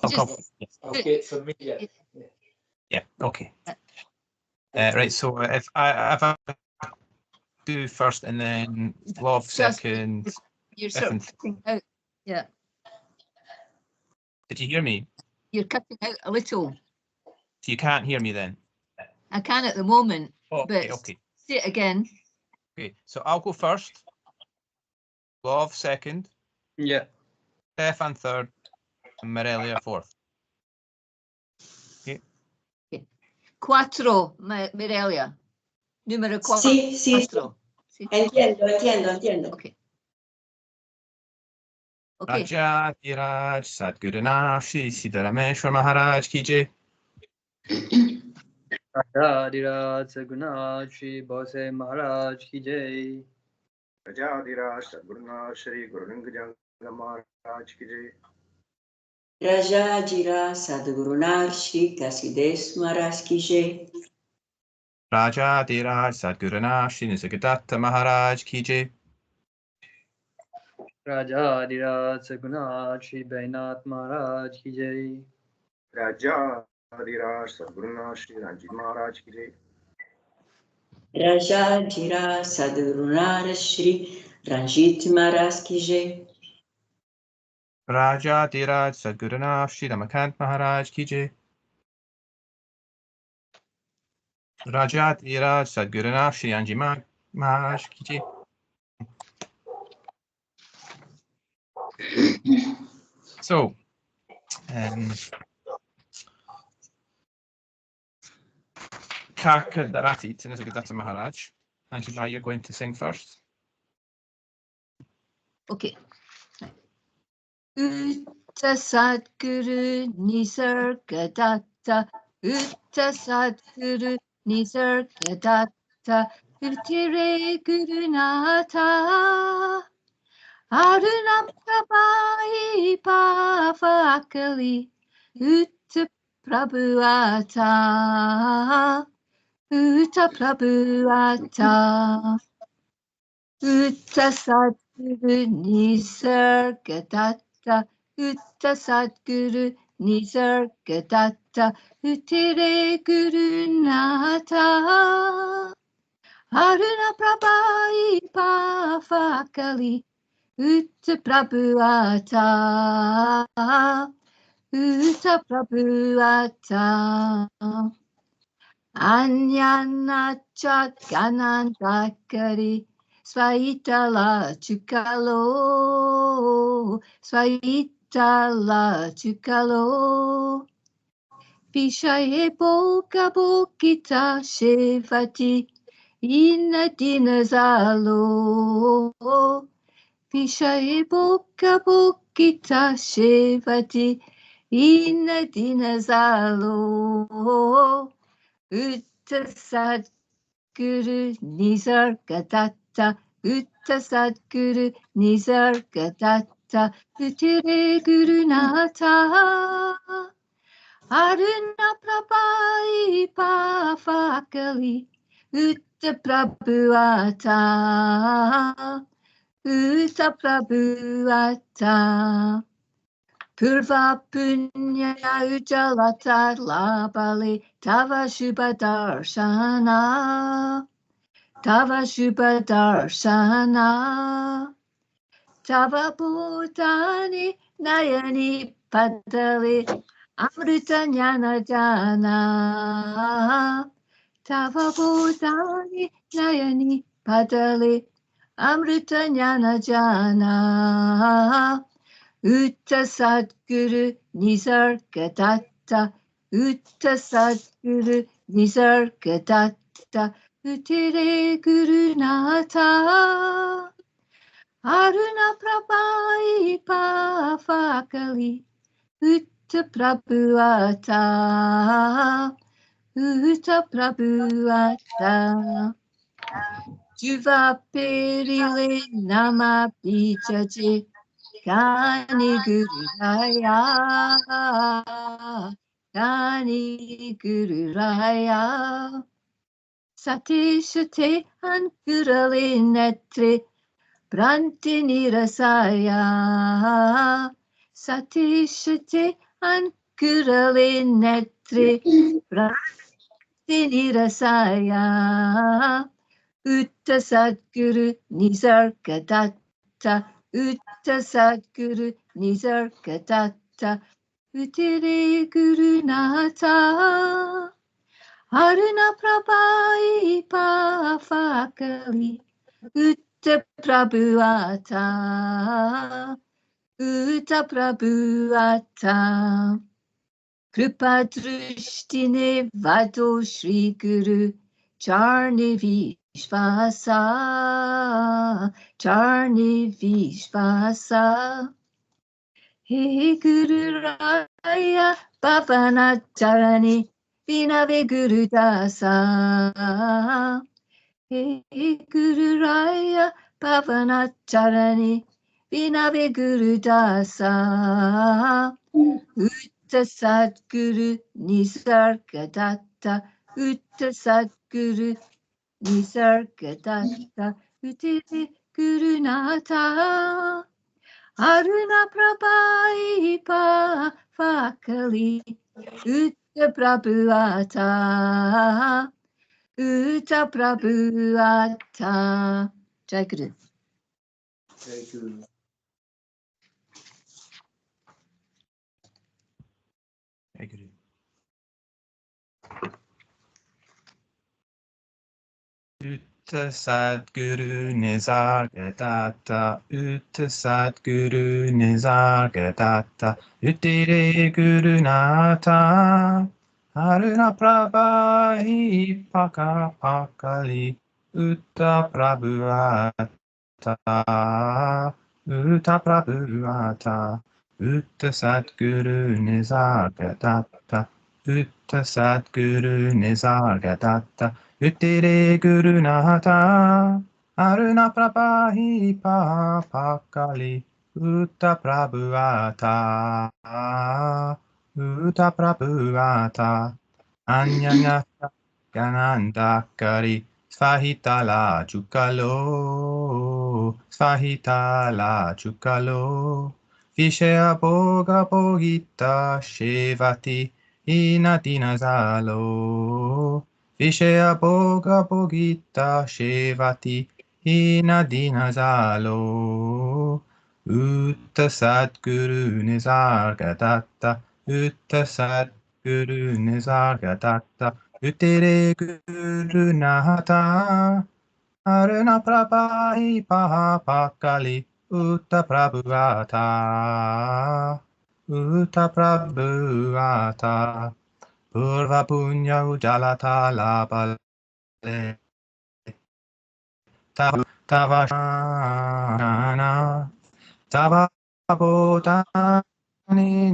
Okay, for me, yeah. Yeah, okay. Right, so if I do first and then Love second. You're sort of cutting out. Yeah. Did you hear me? You're cutting out a little. So you can't hear me then? I can at the moment, but okay. say it again. Okay, so I'll go first. Love second. Yeah. Stefan third. And Mirelia fourth. Okay. Quattro, Mirelia. Numero quattro. Sì. Entiendo. Okay. Raja Dhiraj Sadguruna Shri Siddharameshwar Maharaj ki jai. Raja Sadguruna Shri Bose Maharaj ki jai. Raja Sadguruna Shri Gurulingajanga Maharaj ki jai. Raja Jira Sadguruna Shri Kasides Maharaj ki jai. Raja Dhiraj Sadguruna Shri Nisargadatta Maharaj ki jai. Raja Sadguruna Shri Bainath Maharaj ki jai. Raja Sadguruna Shri Ranjit Maharaj ki jai. Raja Jira Sadguruna Shri Ranjit Maharaj ki jai. Raja Dhiraj Sadguruna Shri Ramakant Maharaj ki jai. Raja Dhiraj Sadguruna Shri Anji Maharaj ki jai. So, Kaka Darati to Nisargadatta Maharaj. Anji, you're going to sing first. Okay. Utta Sadguru Nisargadatta. Utta Sadguru Nisargadatta. Utire Gurunata. Arunam Prabhahi Pavakali. Utta Prabhuata. Utta Prabhuata. Utta Sadguru Nisargadatta. Utta Sadguru Nisargadatta. Utire Gurunata. Aruna Prabhahi Pavakali. Utta Prabhuata. Utta Prabhuata. Anyanachat Ganandakari. Svaitala Chukalo. Svaitala Chukalo. Vishaye Boka Bokita Shevati. Inadina Zalo. Vishaye Boka Bokita Shevati. Inadina Zalo. Utta Sadguru Nisargadatta. Utta Sadguru Nisargadatta. Utire Gurunata. Aruna Prabhahi Pavakali. Utta Prabhuata. Utta Prabhuata. Purva Punya Ujalata Labali. Tava Shubha Darshana. Tava Shubha Darshana. Tava Bhutani Nayani Padali. Amrita Jnana Jana. Tava Bhutani Nayani Padali. Amrita Jnana Jana. Utta Sadguru Nisargadatta. Utta Sadguru Nisargadatta. Utire Gurunata. Aruna Prabhahi Pavakali. Utta Prabhuata. Utta Prabhuata. Juva Perile Nama Pichaji. Kani Guru Raya. Kani Guru Raya. Satishate Ankurali Netre. Pranti Nirasaya. Satishate Ankurale Netri Nirasaya Utta Sadguru Nisargadatta Utta Sadguru Nisargadatta Uttire Gurunata Haruna Prabhai Pafakali Utta Prabhuata Utta Prabhuata Kripa Drishtine Vado Shri Guru Charni Vishvasa He Guru Raya Pavanacharani Vinave Guru Dasa He Guru Raya Pavanacharani Vinave Guru Dasa Utta Sadguru Nisargadatta Utta Sadguru Nisargadatta Uttire Gurunata Aruna Prabhai Fakali Utta Prabhuata Utta Prabhuata Jai Guru. Jai Guru. Jai Guru. Utta Sadguru Nisargadatta Utta Sadguru Nisargadatta Uttire Gurunata Haruna Prabhai Pakali Utta Prabhuata Utta Prabhuata Utta Sadguru Nisargadatta Utta Sadguru Nisargadatta Uttire Gurunata Aruna Prabhahi Pakali Utta Prabhuata Utta Prabhuata Anyanya Ganandakari Svahitala Chukalo Svahitala Chukalo Vishaya Bhoga Bhogita Shevati Inadinazalo Vishaya Bhoga Bhogita Shevati Inadinazalo Utta Sadguru Nisargadatta Utta Sadguru Nisargadatta Uttire Gurunata Aruna Prabhai Pakali Utta Prabhuata Utta Prabhuata Purva Punya Ujalata Labale Tavashana Tava Bhutani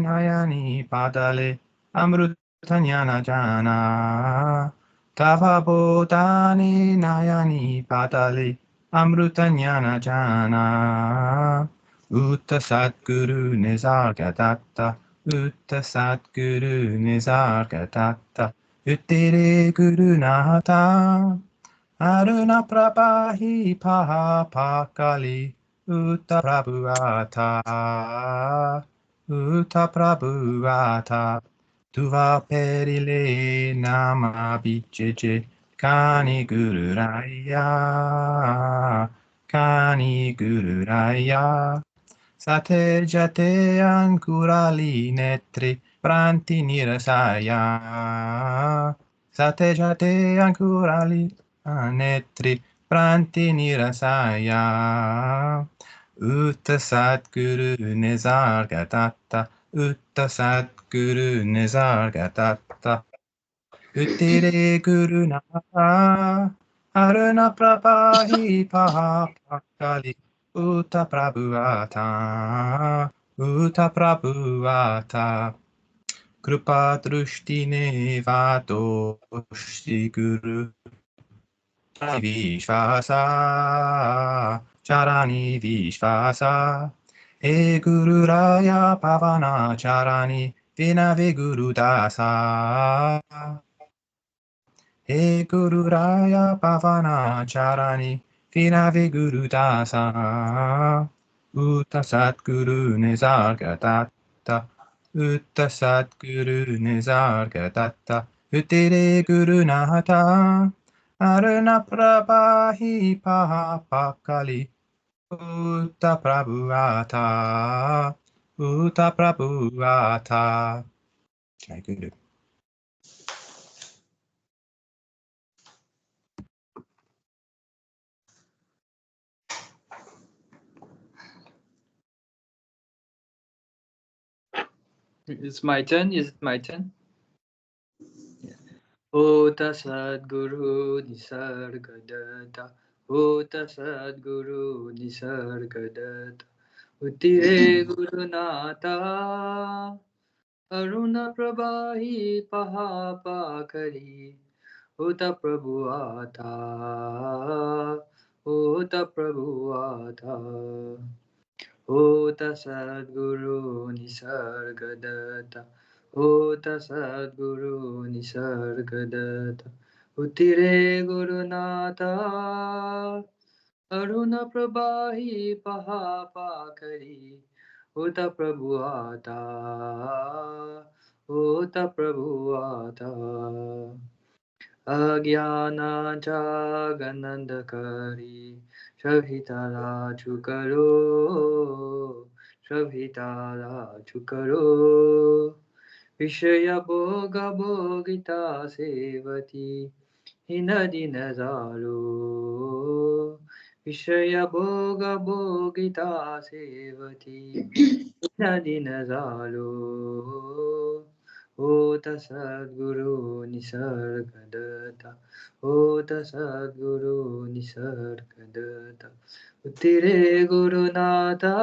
Nayani Padale Amrutanyana Jana Tava Bhutani Nayani Padale Amrutanyana Jana Utta Satguru Nisargadatta Utta Satguru Nisargadatta Uttire Gurunata Aruna Prabhahi Pakali Utta Prabhuata Utta Prabhuata Tuva Perile Nama Vicheche Kani Guru Raya Kani Guru Raya Sate Jate Ankurali Netri Pranti Nirasaya Sate Jate Ankurali Netri Pranti Nirasaya Utta Satguru Nisargadatta Utta Satguru Nisargadatta Uttire Gurunata Aruna Prabhahi Pakali Utta Prabhuata Utta Prabhuata Krupa Drushtine Vato Shri Guru Vishvasa Charani Vishvasa E Guru Raya Pavana Charani Vinave Guru Dasa E Guru Raya Pavana Charani Vinave Guru Dasa Utta Satguru Nisargadatta Utta Satguru Nisargadatta Uttire Guru Nahata Aruna Prabhahi Pahapakali Utta Prabhuata Utta Prabhuata. Jai Guru. It's my turn. Is it my turn? Ota Sadguru Nisargadatta. Ota Sadguru Nisargadatta. Uttire Gurunata. Aruna Prabhahi Pahapakari. Ota Prabhuata. Ota Prabhuata. Ota Sadguru Nisargadatta. Ota Sadguru Nisargadatta. Uttire Gurunata. Aruna Prabhahi Pahapakari. Ota Prabhuata. Ota Prabhuata. Agyana Ganandakari Shavhitala Chukaro Shavhitala Chukaro Vishaya Bhoga Bhogita Sevati Hinadina Zalo Vishaya Bhoga Bhogita Sevati Hinadina Zalo Ota Sadguru Nisargadatta. Ota Sadguru Nisargadatta. Uttire Gurunata.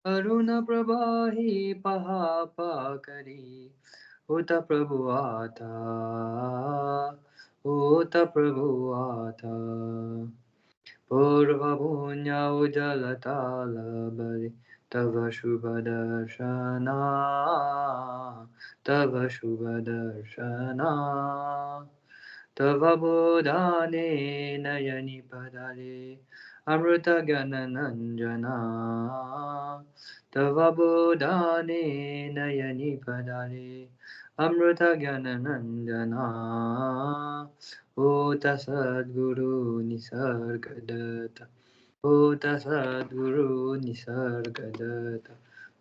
Aruna Prabhahi Pahapakari. Ota Prabhuata. Ota Prabhuata. Purva Punya Ujalatala Bali. Tava Shubha Darshana, Tava Shubha Darshana, Tava Bodhane Nayani Padale, Amruta Ganananjana, Tava Bodhane Nayani Padale, Amruta Ganananjana, Ota Sadguru Nisargadatta. Ota Sadguru Nisargadatta.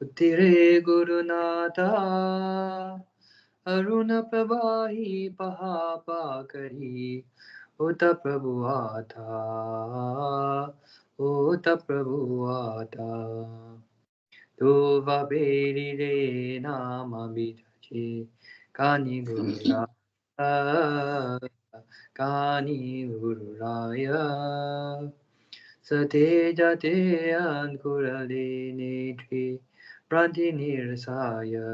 Uttire Gurunata. Aruna Prabhahi Pahapakari. Ota Prabhuata. Ota Prabhuata. Tova Berire Nama Bidache. Kani Gurura. Kani Gururaya. Sate jate ankurale netri pranti nirsaya.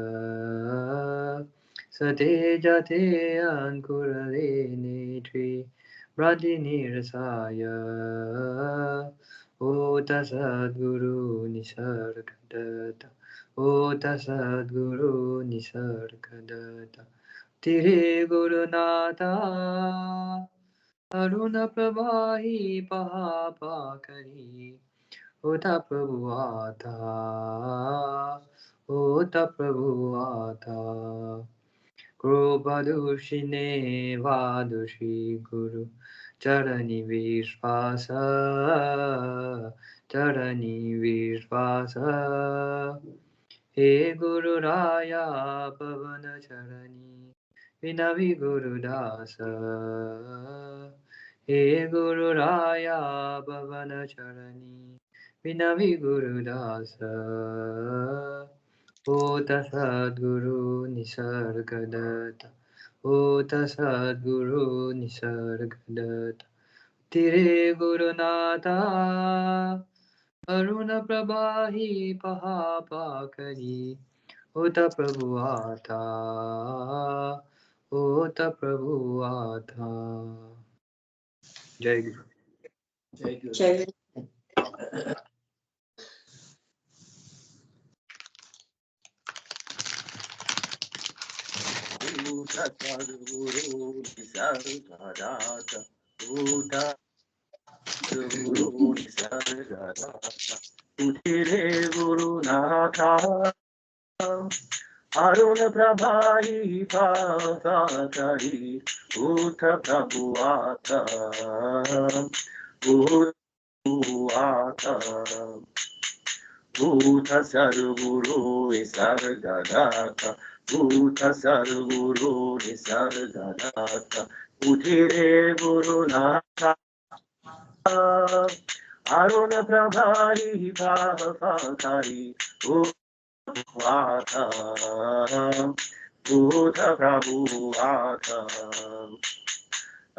Sate jate ankurale netri pranti nirsaya. Ota Sadguru Nisargadatta. Ota Sadguru Nisargadatta. Tire Gurunata. Aruna Prabhahi Pahapakari. Ota Prabhuata. Ota Prabhuata. Krupadushine Vadushi Guru. Charani Vishvasa. Charani Vishvasa. He Guru Raya Pavana Charani. Vinavi Guru Dasa. He Guru Raya Bhavana Charani Vinavi Guru Dasa. Ota Sadguru Nisargadatta. Ota Sadguru Nisargadatta. Tire Gurunata. Aruna Prabhahi Pahapakari. Ota Prabhuata. Ota Prabhuata. Jai Guru. Jai Sadguru Nisargadatta. Ota Sadguru Nisargadatta. Uttire Gurunata. Aruna Prabhai Pakari Uta Prabhuata Uta Uta Sarguru Nisargadatta Uta Sarguru Nisargadatta Utire Guru Nata Aruna Prabhai Pakari Uta Uta Prabhuata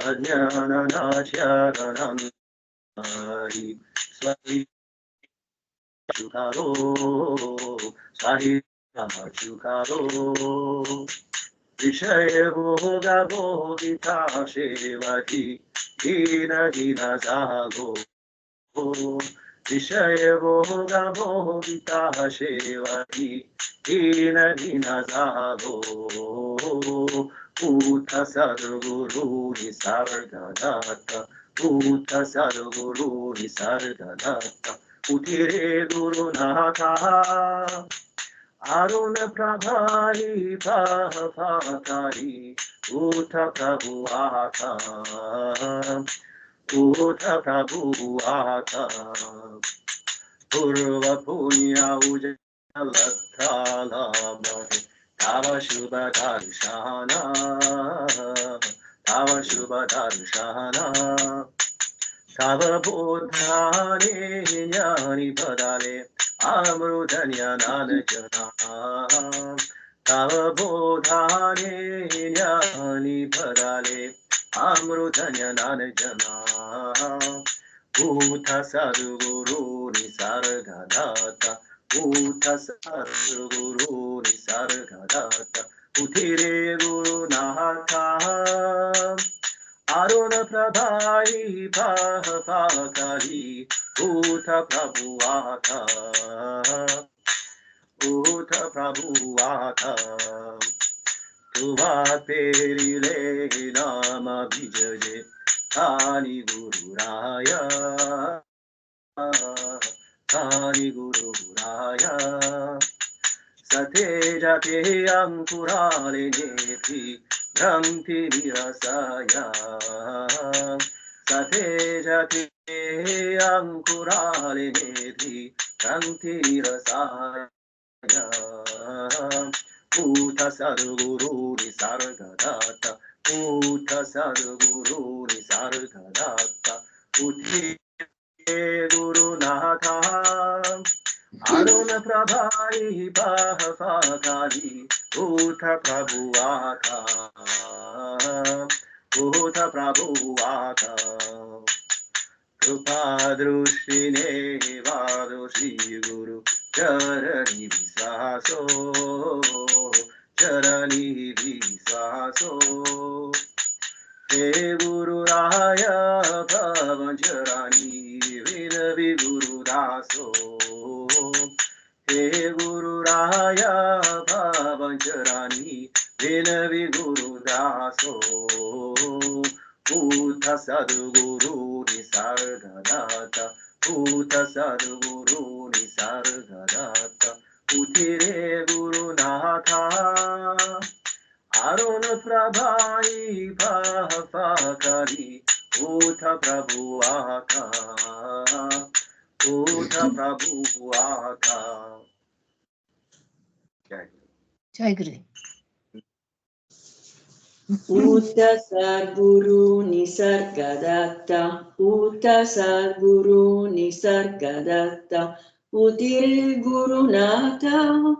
Ajnana Nachyaranandari Swahi Chukaro Swahi Chukaro Vishaya Bhoga Bhogita Shevati Dina Dina Zago Vishaya Bhoga Bhogita Shevati Dina Dina Zago Uta Sadguru Nisargadatta Uta Sadguru Nisargadatta Utire Guru Nata Aruna Prabhai Pakari Uta Prabhuata Uta Prabhuata Purva Punya Ujalatala Mahe Tava Shubha Darshana Tava Shubha Darshana Tava Bodhane Jnani Padale Amrutanya Nanajana Tava Bodhane Jnani Padale Amrutanya Nanajana Uta Sadguru Nisargadatta Uta Sadguru Nisargadatta Utire Guru Nata Aruna Prabhai Pakari Uta Prabhuata Uta Prabhuata Tuva Perile Nama Vijaye Kali Guru Raya Kali Guru Raya Sate Jate Ankurale Nethi Bhranti Nirasaya Sate Jate Ankurale Nethi Bhranti Nirasaya Uta Sadguru Nisargadatta Uta Sadguru Nisargadatta Uti Guru Nata Aruna Prabhai Pakari Uta Prabhuata Uta Prabhuata Krupadrushine Vadoshi Guru Charani Visaso Charani Visaso He Guru Raya Bhavanjarani Vinavi Guru Daso He Guru Raya Bhavanjarani Vinavi Guru Daso Uta Sadguru Nisargadatta Uta Sadguru Nisargadatta Utire Guru Nata Aruna Prabhai Pakari Uta Prabhuata Uta Prabhuata Jai Guru. Uta Sadguru Nisargadatta Uta Sadguru Nisargadatta Utire Guru Nata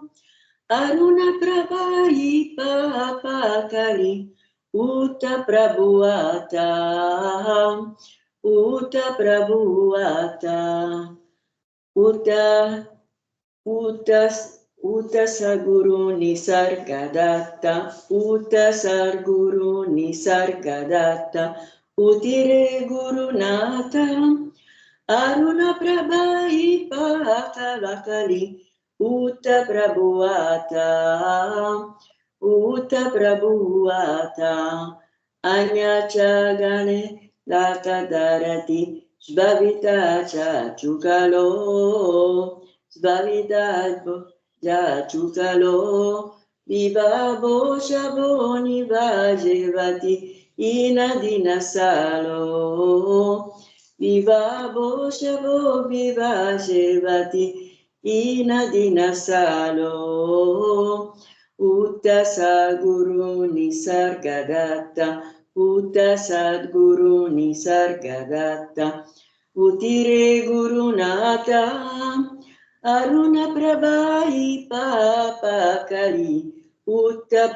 Aruna Prabhai Pakari Uta Prabhuata Uta Prabhuata Uta Sadguru Nisargadatta Uta Sadguru Nisargadatta Utire Guru Nata Aruna Prabhai Pakari Uta Prabhuata Uta Prabhuata Anyachagane Lakadarati Svavita Chachukalo Svavita Jachukalo Vibabo Shaboni Vajevati Inadina Salo Vibabo Shabo Vivajevati Inadina Salo Utta Sadguru Nisargadatta Utta Sadguru Nisargadatta Utire Gurunata Aruna Prabhahi Papakali Utta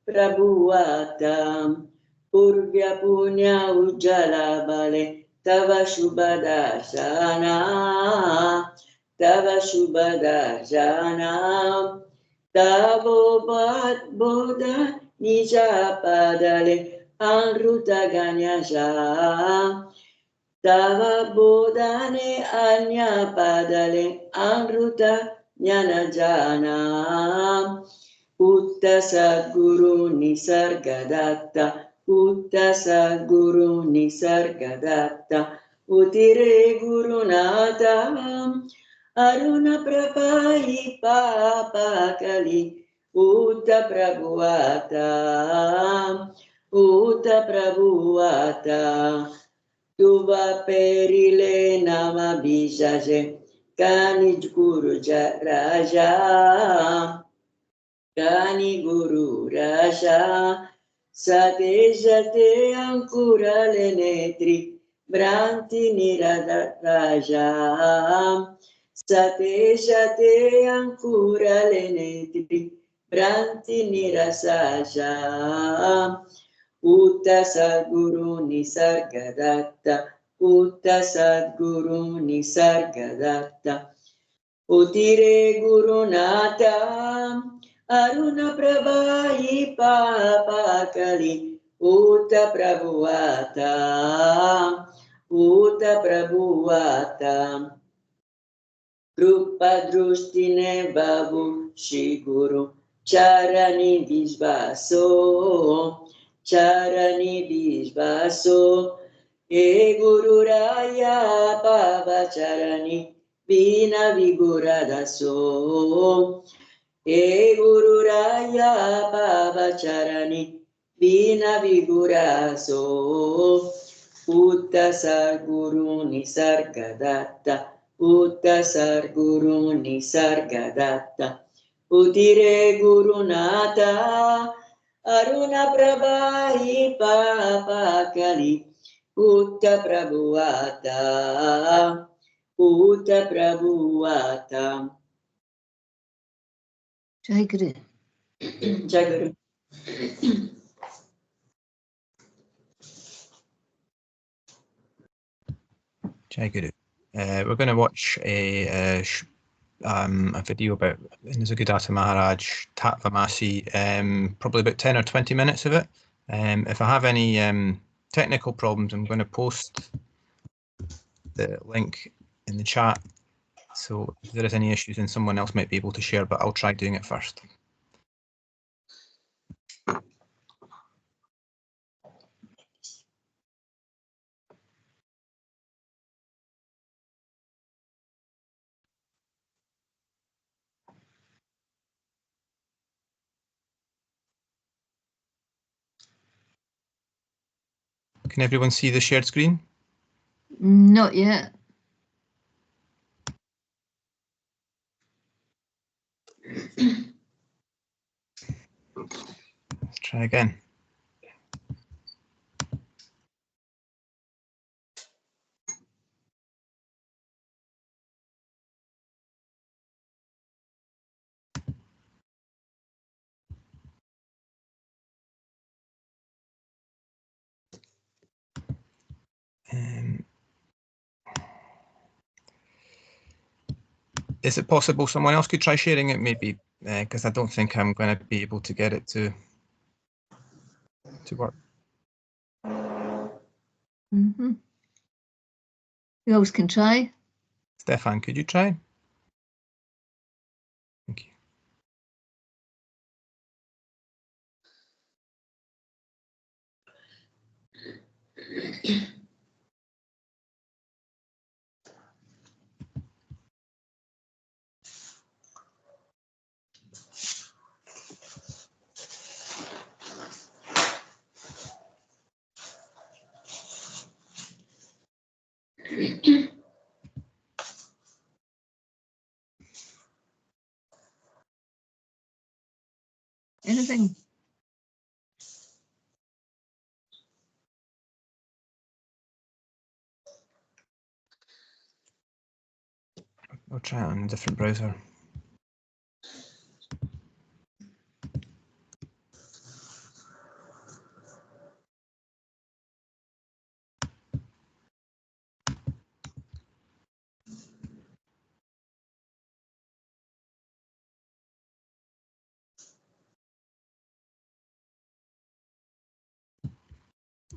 Prabhuata Purvya Punya Ujjala Bale Tava Shubhadashana Tavo Bodha Nija Padale Anruta Ganyasha Tava Bodhane Anya Padale Anruta Jnana Utta Sadguru Nisargadatta Utta Sadguru Nisargadatta Utire Gurunata Aruna Prabhahi Papakali Utta Prabhuata Tuva perile nama bisaje Kani Guru Raja Kani Guru Raja Sate Jate Ankura Lenetri Branti Nirada Raja Sate Jate Ankura Lenetri Branti Nirasaja Utta Sadguru Nisargadatta Utta Sadguru Nisargadatta Utire Gurunata Aruna Prabhahi Papakali Utta Prabhuata Krupa Drustine Babu Shiguru Charani Vishvaso E Guru Raya Pavacharani Vina Viguradaso E Guru Raya Pavacharani Vina Viguraso Utta Sarguru Nisargadatta Utta Sarguru Nisargadatta Utire Gurunata Aruna Prabhahi Papakali Utta Prabhuata Jai Guru. Jaguru. Jai Guru. We're going to watch a video about Nisargadatta Maharaj Tatvamasi, probably about 10 or 20 minutes of it. If I have any technical problems, I'm going to post the link in the chat. So if there is any issues, then someone else might be able to share, but I'll try doing it first. Can everyone see the shared screen? Not yet. Let's try again. Is it possible someone else could try sharing it, maybe? Because I don't think I'm going to be able to get it to work. Mm-hmm. You always can try. Stefan, could you try? Thank you. Anything? I'll try it on a different browser.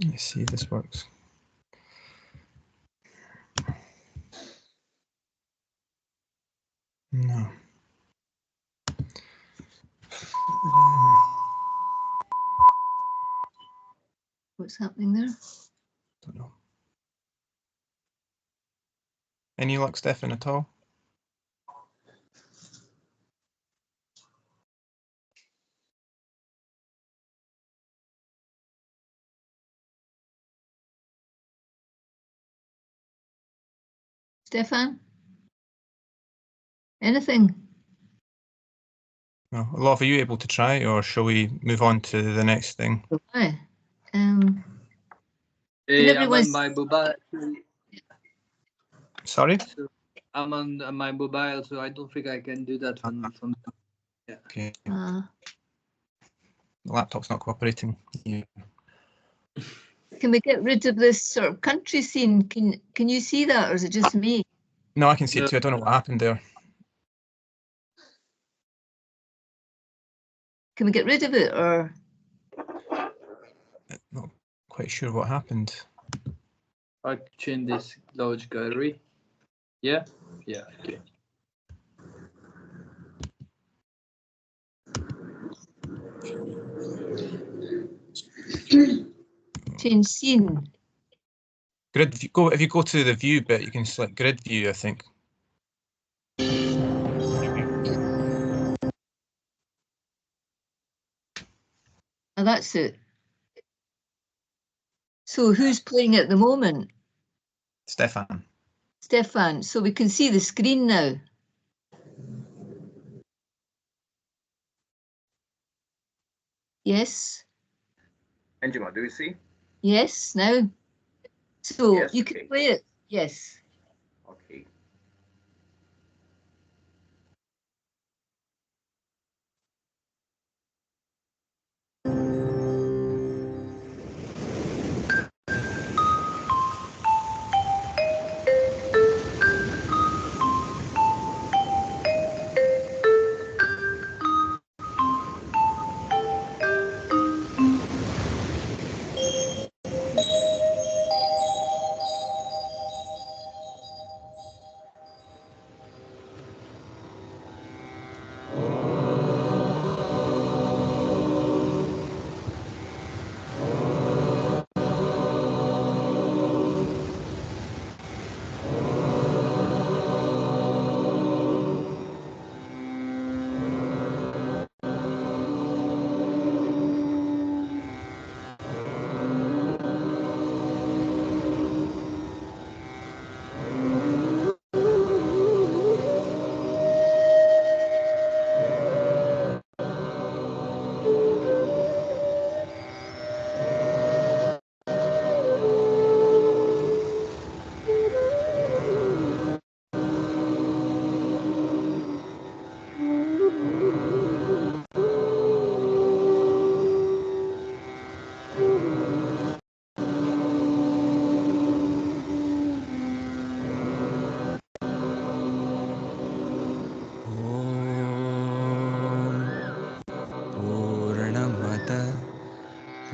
Let's see if this works. No. What's happening there? Don't know. Any luck, Stefan, at all? Stefan? Anything? No. Love, are you able to try, or shall we move on to the next thing? Right. I'm everyone's- on my mobile. Sorry? So I'm on my mobile, so I don't think I can do that from. Yeah. Okay. Uh, The laptop's not cooperating. Yeah. can we get rid of this sort of country scene? Can you see that, or is it just me? No, I can see it too. I don't know what happened there. Can we get rid of it, or? Not quite sure what happened. I change this large gallery. Yeah. Yeah. Okay. Change scene. Grid view, go if you go to the view bit, you can select grid view, I think. Oh, that's it. So who's playing at the moment? Stefan. Stefan. So we can see the screen now. Yes. Angela, do you see? Yes, now. So Yes, you okay. can play it. Yes. Okay.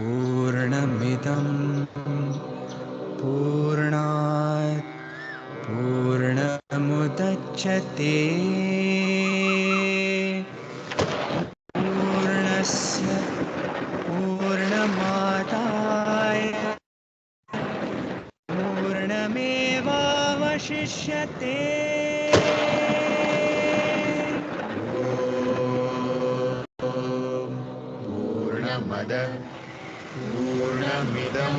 पूर्णमिदं पूर्णात् पूर्णमुदच्यते पूर्णस्य पूर्णमादाय पूर्णमेवावशिष्यते पूर्णमदः पूर्णमिदं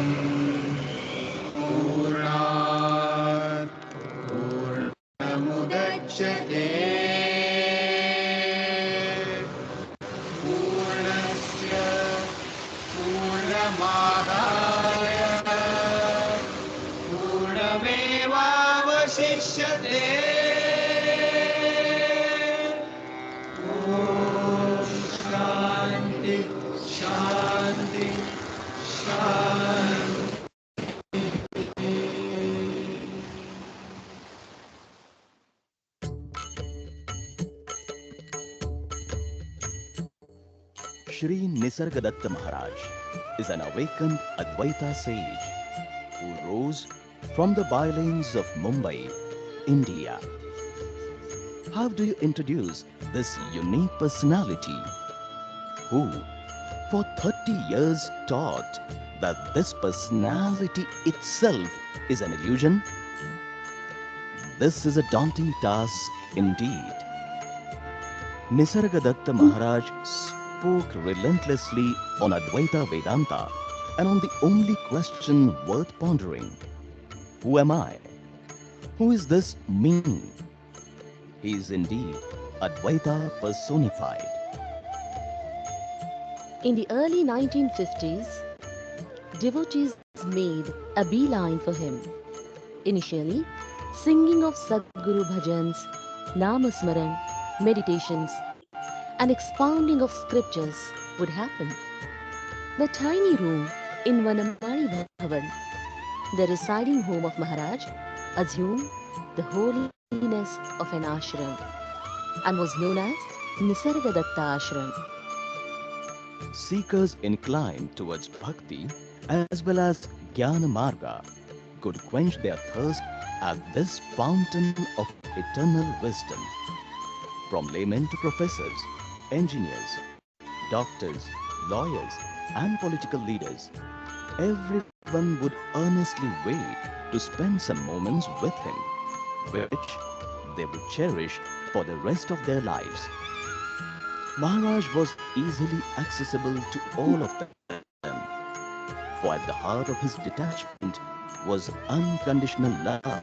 पूर्णात् पूर्णमेवावशिष्यते शांति शांति शांति Shri Nisargadatta Maharaj is an awakened Advaita sage who rose from the bylanes of Mumbai, India. How do you introduce this unique personality who, for 30 years, taught that this personality itself is an illusion? This is a daunting task indeed. Nisargadatta Maharaj spoke relentlessly on Advaita Vedanta and on the only question worth pondering: who am I? Who is this me? He is indeed Advaita personified. In the early 1950s, devotees made a beeline for him. Initially, singing of Sadguru bhajans, Namasmaran, meditations, and expounding of scriptures would happen. The tiny room in Vanamani Bhavan, the residing home of Maharaj, assumed the holiness of an ashram and was known as Nisargadatta Ashram. Seekers inclined towards bhakti as well as jnana marga could quench their thirst at this fountain of eternal wisdom. From laymen to professors, engineers, doctors, lawyers, and political leaders, everyone would earnestly wait to spend some moments with him, which they would cherish for the rest of their lives. Maharaj was easily accessible to all of them, for at the heart of his detachment was unconditional love.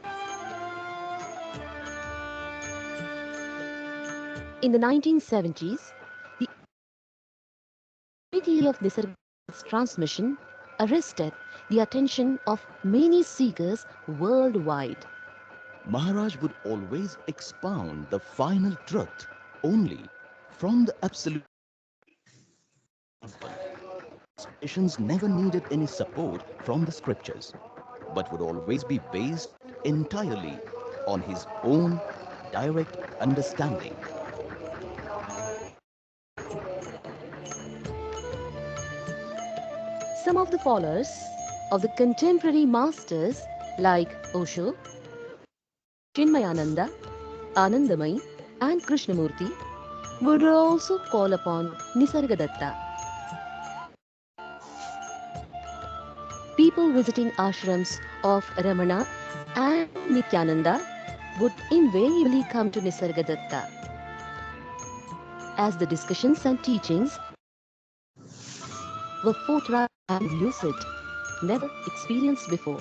In the 1970s, the activity of Nisargadatta's transmission arrested the attention of many seekers worldwide. Maharaj would always expound the final truth only from the absolute. His patients never needed any support from the scriptures, but would always be based entirely on his own direct understanding. Some of the followers of the contemporary masters like Osho, Chinmayananda, Anandamai, and Krishnamurti would also call upon Nisargadatta. People visiting ashrams of Ramana and Nityananda would invariably come to Nisargadatta, as the discussions and teachings were forthright and lucid, never experienced before.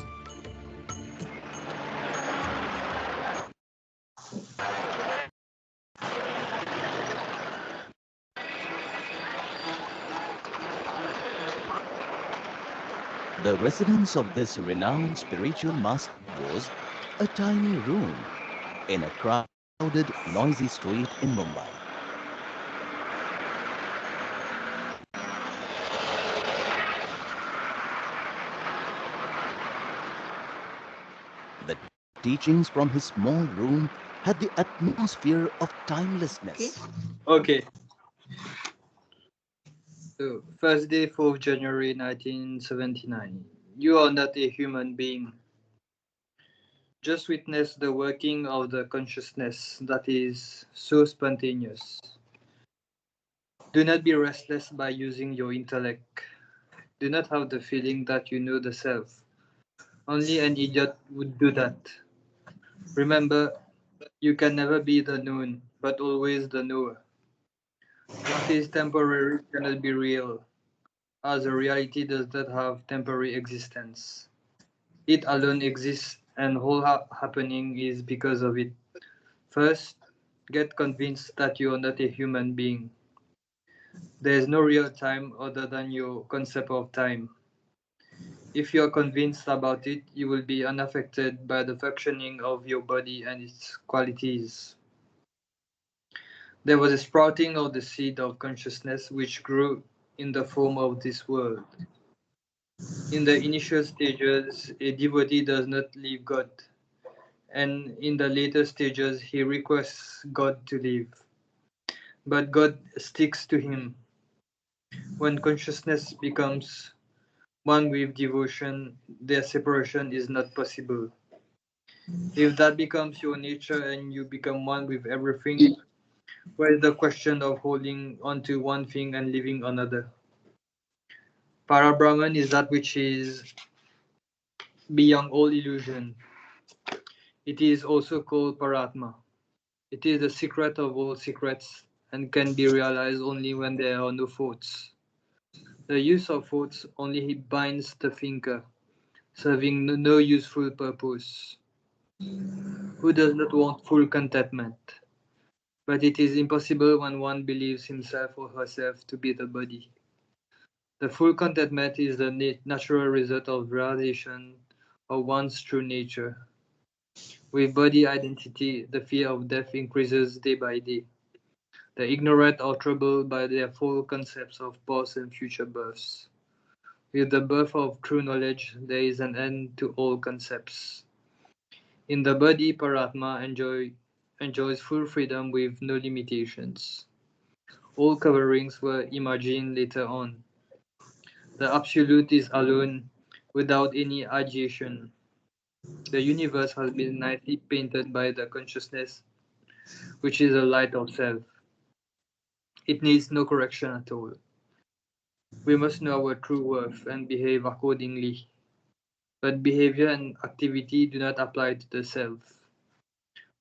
The residence of this renowned spiritual master was a tiny room in a crowded, noisy street in Mumbai. The teachings from his small room had the atmosphere of timelessness. Okay. So, first day, 4th January 1979. You are not a human being. Just witness the working of the consciousness that is so spontaneous. Do not be restless by using your intellect. Do not have the feeling that you know the self. Only an idiot would do that. Remember, you can never be the known, but always the knower. What is temporary cannot be real, as a reality does not have temporary existence. It alone exists, and all happening is because of it. First, get convinced that you are not a human being. There is no real time other than your concept of time. If you are convinced about it, you will be unaffected by the functioning of your body and its qualities. There was a sprouting of the seed of consciousness which grew in the form of this world. In the initial stages, a devotee does not leave God, and in the later stages, he requests God to leave. But God sticks to him. When consciousness becomes one with devotion, their separation is not possible. If that becomes your nature and you become one with everything, where is the question of holding on to one thing and leaving another? Parabrahman is that which is beyond all illusion. It is also called Paratma. It is the secret of all secrets and can be realized only when there are no thoughts. The use of thoughts only binds the thinker, serving no useful purpose. Who does not want full contentment? But it is impossible when one believes himself or herself to be the body. The full contentment is the natural result of realization of one's true nature. With body identity, the fear of death increases day by day. The ignorant are troubled by their false concepts of past and future births. With the birth of true knowledge, there is an end to all concepts. In the body, Paratma enjoys full freedom with no limitations. All coverings were imagined later on. The Absolute is alone, without any adjacent. The universe has been nicely painted by the consciousness, which is the light of self. It needs no correction at all. We must know our true worth and behave accordingly. But behavior and activity do not apply to the self.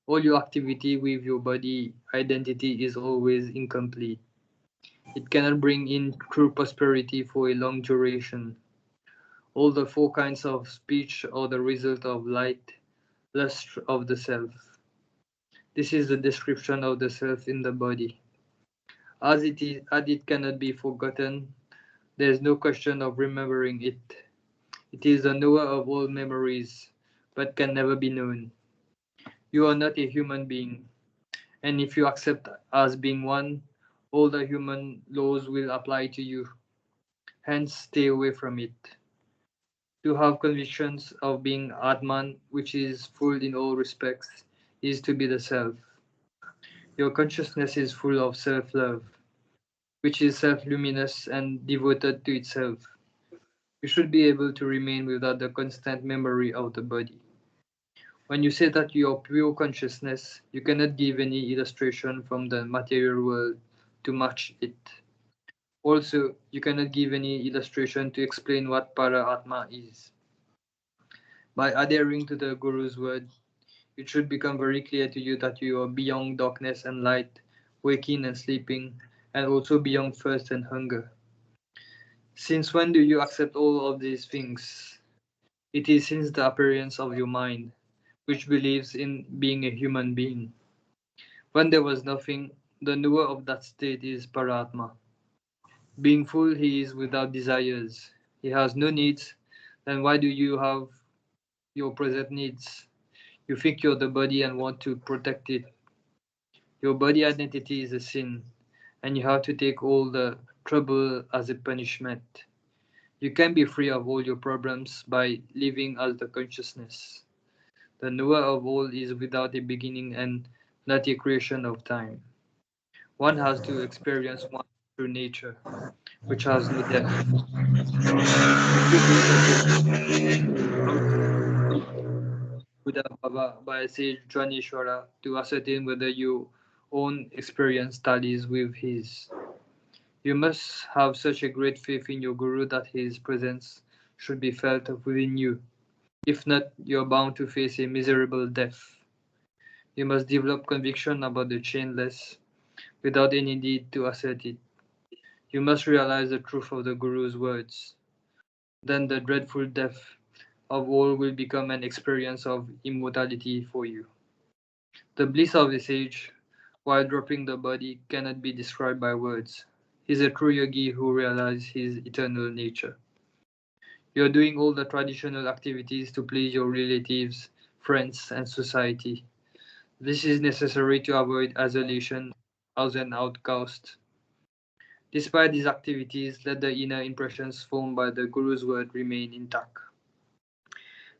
All your activity with your body identity is always incomplete. It cannot bring in true prosperity for a long duration. All the four kinds of speech are the result of light, lust of the self. This is the description of the self in the body. As it cannot be forgotten, there is no question of remembering it. It is the knower of all memories, but can never be known. You are not a human being, and if you accept as being one, all the human laws will apply to you. Hence, stay away from it. To have convictions of being Atman, which is full in all respects, is to be the self. Your consciousness is full of self-love, which is self-luminous and devoted to itself. You should be able to remain without the constant memory of the body. When you say that you are pure consciousness, you cannot give any illustration from the material world to match it. Also, you cannot give any illustration to explain what Para-Atma is. By adhering to the Guru's word, it should become very clear to you that you are beyond darkness and light, waking and sleeping, and also beyond thirst and hunger. Since when do you accept all of these things? It is since the appearance of your mind, which believes in being a human being. When there was nothing, the knower of that state is Paratma. Being full, he is without desires. He has no needs. Then why do you have your present needs? You think you're the body and want to protect it. Your body identity is a sin, and you have to take all the trouble as a punishment. You can be free of all your problems by living as the consciousness. The knower of all is without a beginning and not a creation of time. One has to experience one's true nature, which has no death. Buddha Baba by sage Janeshwara to ascertain whether your own experience tallies with his. You must have such a great faith in your Guru that his presence should be felt within you. If not, you are bound to face a miserable death. You must develop conviction about the chainless without any need to assert it. You must realize the truth of the Guru's words. Then the dreadful death of all will become an experience of immortality for you. The bliss of the sage, while dropping the body, cannot be described by words. He is a true yogi who realizes his eternal nature. You're doing all the traditional activities to please your relatives, friends, and society. This is necessary to avoid isolation as an outcast. Despite these activities, let the inner impressions formed by the Guru's word remain intact.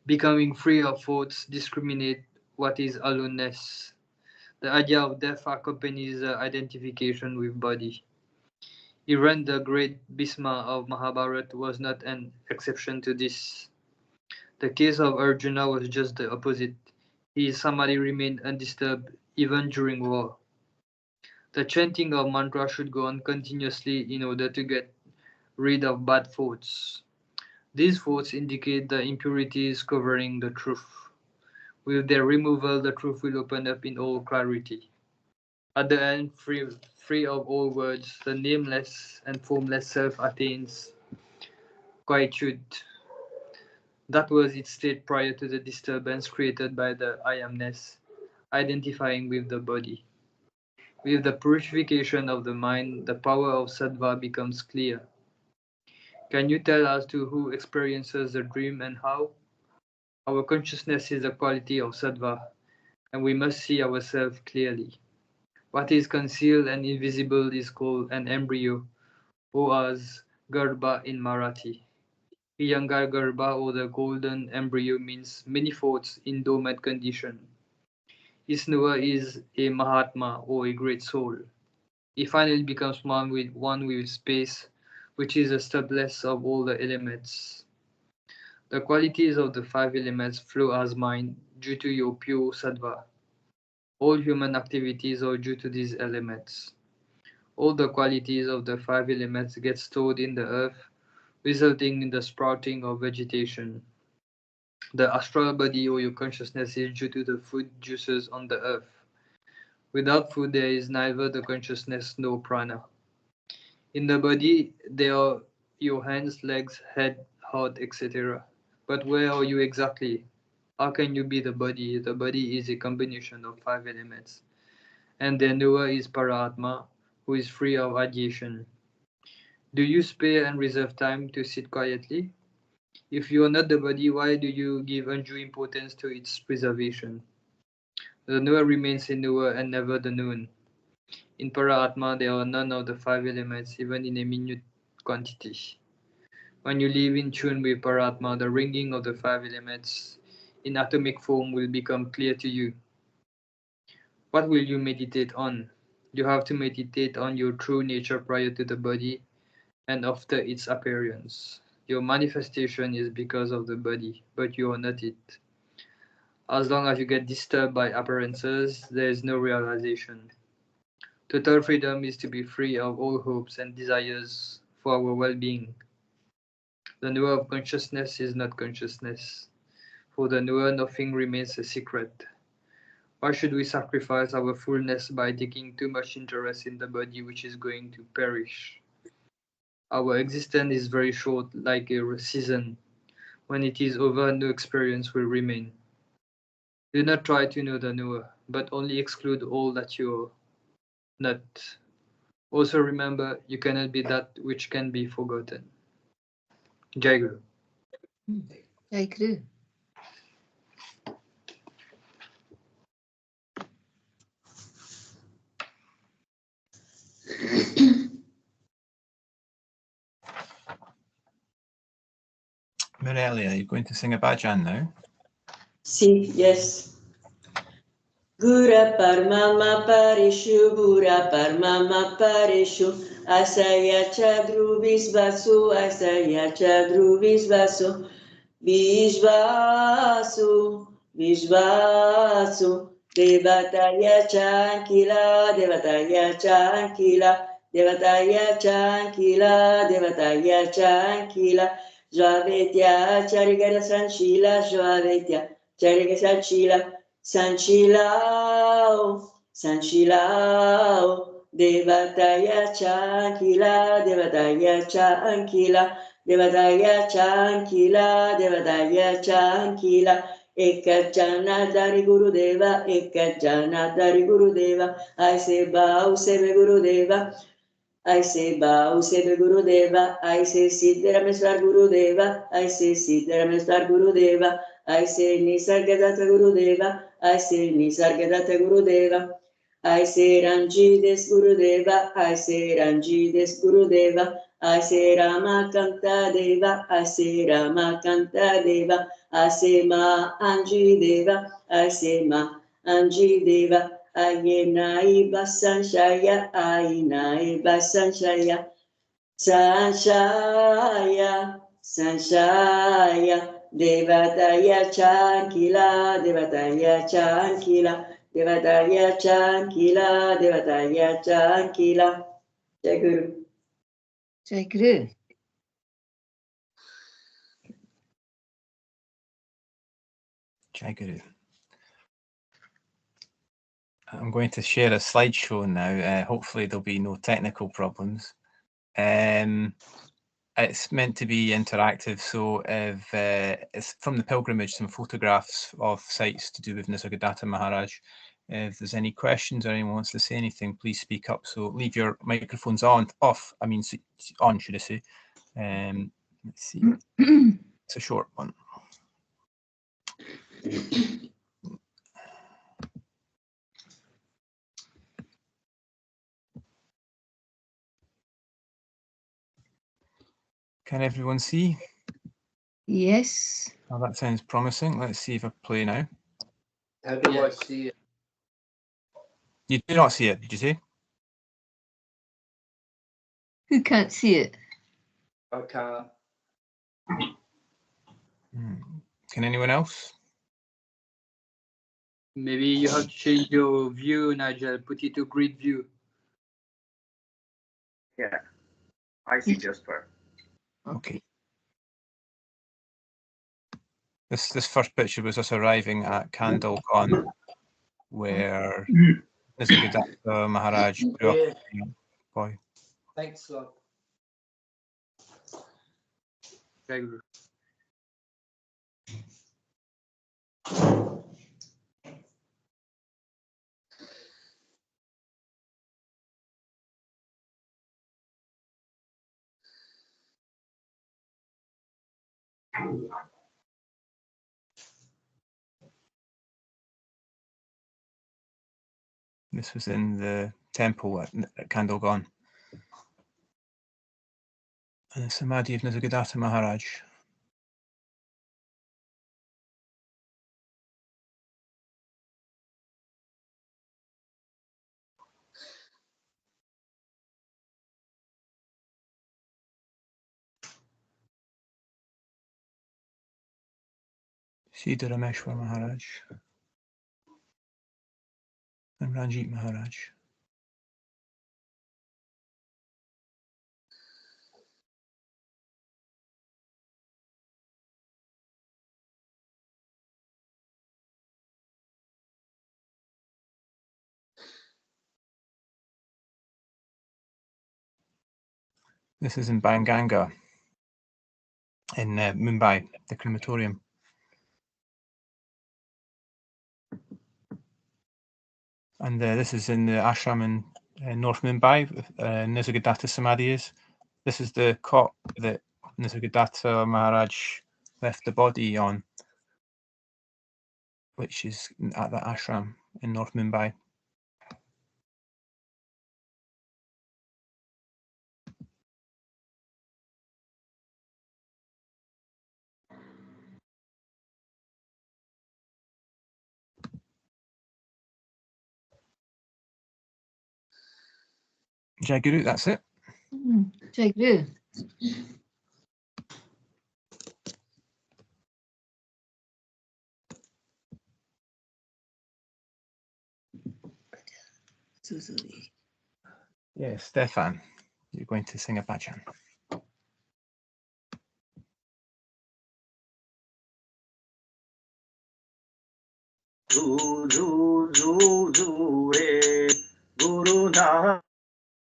Becoming free of thoughts, discriminate what is aloneness. The idea of death accompanies the identification with body. Even the great Bhisma of Mahabharata was not an exception to this. The case of Arjuna was just the opposite. His samadhi remained undisturbed even during war. The chanting of mantra should go on continuously in order to get rid of bad thoughts. These thoughts indicate the impurities covering the truth. With their removal, the truth will open up in all clarity. At the end, free of all words, the nameless and formless self attains quietude. That was its state prior to the disturbance created by the I amness, identifying with the body. With the purification of the mind, the power of sattva becomes clear. Can you tell us to who experiences the dream and how? Our consciousness is the quality of sattva, and we must see ourselves clearly. What is concealed and invisible is called an embryo, or as Garbha in Marathi. Priyangar Garbha, or the golden embryo, means many thoughts in dormant condition. His knower is a Mahatma, or a great soul. He finally becomes one with space, which is the stillness of all the elements. The qualities of the five elements flow as mind due to your pure sattva. All human activities are due to these elements. All the qualities of the five elements get stored in the earth, resulting in the sprouting of vegetation. The astral body or your consciousness is due to the food juices on the earth. Without food, there is neither the consciousness nor prana. In the body, there are your hands, legs, head, heart, etc. But where are you exactly? How can you be the body? The body is a combination of five elements. And the knower is Paratma, who is free of agitation. Do you spare and reserve time to sit quietly? If you are not the body, why do you give undue importance to its preservation? The knower remains a knower and never the known. In Paratma, there are none of the five elements, even in a minute quantity. When you live in tune with Paratma, the ringing of the five elements in atomic form will become clear to you. What will you meditate on? You have to meditate on your true nature prior to the body and after its appearance. Your manifestation is because of the body, but you are not it. As long as you get disturbed by appearances, there is no realization. Total freedom is to be free of all hopes and desires for our well-being. The knower of consciousness is not consciousness. For the knower, nothing remains a secret. Why should we sacrifice our fullness by taking too much interest in the body which is going to perish? Our existence is very short, like a season. When it is over, no experience will remain. Do not try to know the knower, but only exclude all that you are not. Also remember, you cannot be that which can be forgotten. Jai Guru. Jai Guru. Mirelia, are you going to sing a bhajan now? See, yes. Gura Parmama Parishu, Gura Parmama Parishu, Asaya Chadru Visvasu, Asaya Chadru Visvasu, Vishvasu, Vishvasu, Devataya Chankila, Devataya Chankila, Devataya Chankila, Devataya Chankila, Javetya Charigara Sanchila, Javetya Charigara Sanchila, Sanchilao, Sanchilao, Devataya Chankila, Devataya Chankila, Devadaya Chankila, Devadaya Chankila, Ekajana Dari Guru Deva, Ekajana Dari Guru Deva, I say bow, Seve Guru Deva, I say Bau Seva Gurudeva, I say Siddharameswar Gurudeva, I say Siddharameswar Gurudeva, I say Nisargadatta Gurudeva, I say Nisargadatta Gurudeva, I say Ranjides Gurudeva, I say Ranjides Gurudeva, I say Ramakanta Deva, I say Ramakanta Deva, I say Ma Anji Deva, I say Ma Anji Deva, Ayenai Sanshaya, Ayenai Sanshaya, Sanshaya, Sanshaya, Devataya Chankila, Devataya Chankila, Devataya Chankila, Devataya Chankila. Jai Guru. Jai Guru. Jai Guru. I'm going to share a slideshow now. Hopefully there'll be no technical problems. It's meant to be interactive, so if it's from the pilgrimage, some photographs of sites to do with Nisargadatta Maharaj. If there's any questions or anyone wants to say anything, please speak up. So leave your microphones off. I mean, on, should I say? Let's see. It's a short one. Can everyone see? Yes. Oh, that sounds promising. Let's see if I play now. How do I see it? You do not see it, did you say? Who can't see it? I can't. Can anyone else? Maybe you have to change your view, Nigel. Put it to grid view. Yeah, I see just fine. Okay. This first picture was us arriving at Kandalgan, where Nisargadatta Maharaj grew up. Boy. Thanks a lot. Jai Guru. This was in the temple at Kandalgan. And the Samadhi of Nisargadatta Maharaj. Siddharameshwar Maharaj and Ranjit Maharaj. This is in Banganga in Mumbai, the crematorium. And this is in the ashram in North Mumbai, Nisargadatta Samadhi is. This is the cot that Nisargadatta Maharaj left the body on, which is at the ashram in North Mumbai. Jai Guru, that's it. Jai Guru. Yeah, Stefan, you're going to sing a bhajan. Re Guru Natha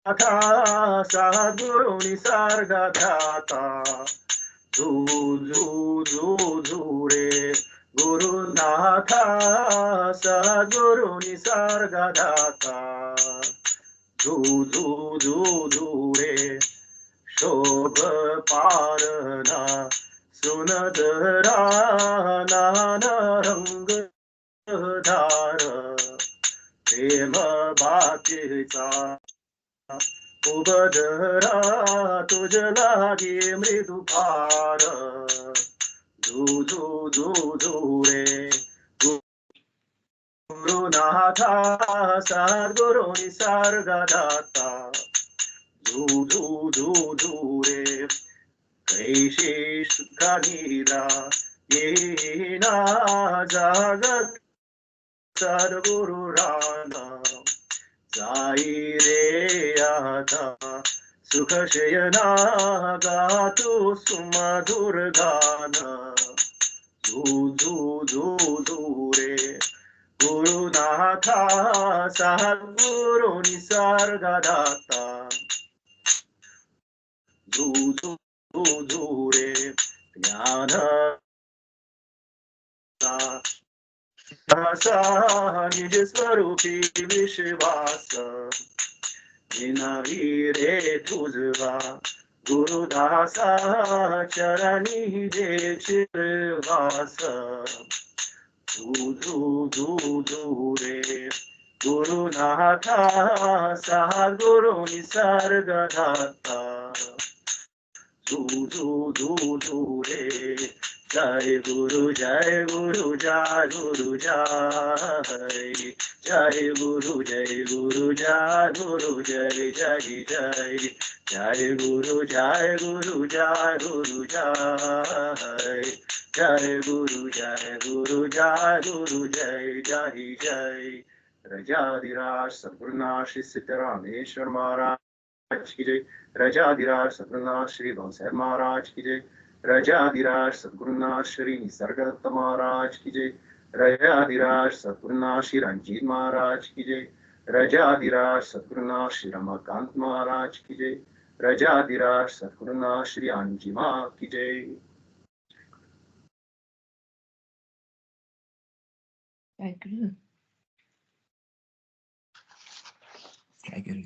Sadguru Nisargadatta Re Guru Natha Sadguru Nisargadatta धू धू धू धू रे शोभ पारना सुनदरा नाना रंग धार प्रेम बाकीचा उबदरा तुझ लागे मृदु भार धू धू धू धू रे गुरुनाथा सद्गुरु निसर्गदाता धू धू धू धू रे कैशेष गणिला येना जागत सद्गुरु राना जाई रे आता सुख शयना गातु सुमधुर गाना धू धू धू धू रे गुरुनाथा सद्गुरु निसर्गदाता धू धू धू धू रे ज्ञान निज स्वरूपी विश्वास विनावी रे तुझवा गुरुदासा चरणी जे चिरवास धू धू धू धू रे गुरुनाथा सद्गुरु निसर्गदाता धू धू धू धू रे जय गुरु जय गुरु जय गुरु जय जय गुरु जय गुरु जय गुरु जय जय जय जय गुरु जय गुरु जय गुरु जय जय गुरु जय गुरु जय गुरु जय जय जय रजाधिराज सद्गुरुनाथ श्री सिद्धरामेश्वर महाराज की जय रजाधिराज सद्गुरुनाथ श्री भवसाहेब महाराज की जय रजाधिराज सद्गुरुनाथ श्री निसर्गदत्त महाराज की जय रजाधिराज सद्गुरुनाथ श्री रंजीत महाराज की जय रजाधिराज सद्गुरुनाथ श्री रमाकांत महाराज की जय रजाधिराज सद्गुरुनाथ श्री अंजिमा की जय। Jai Guru. Jai Guru.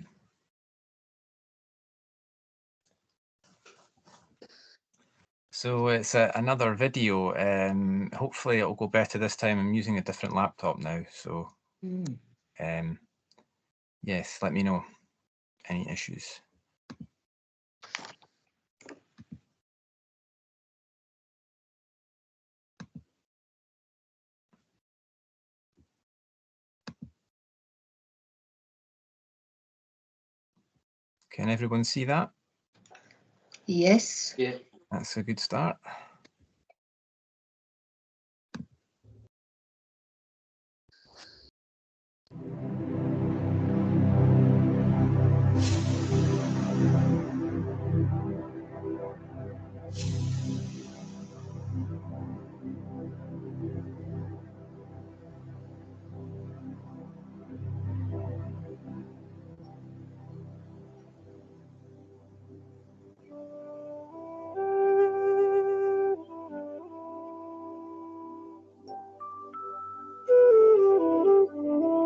So it's another video. Hopefully it'll go better this time. I'm using a different laptop now, so yes, let me know any issues. Can everyone see that? Yes. Yeah. That's a good start.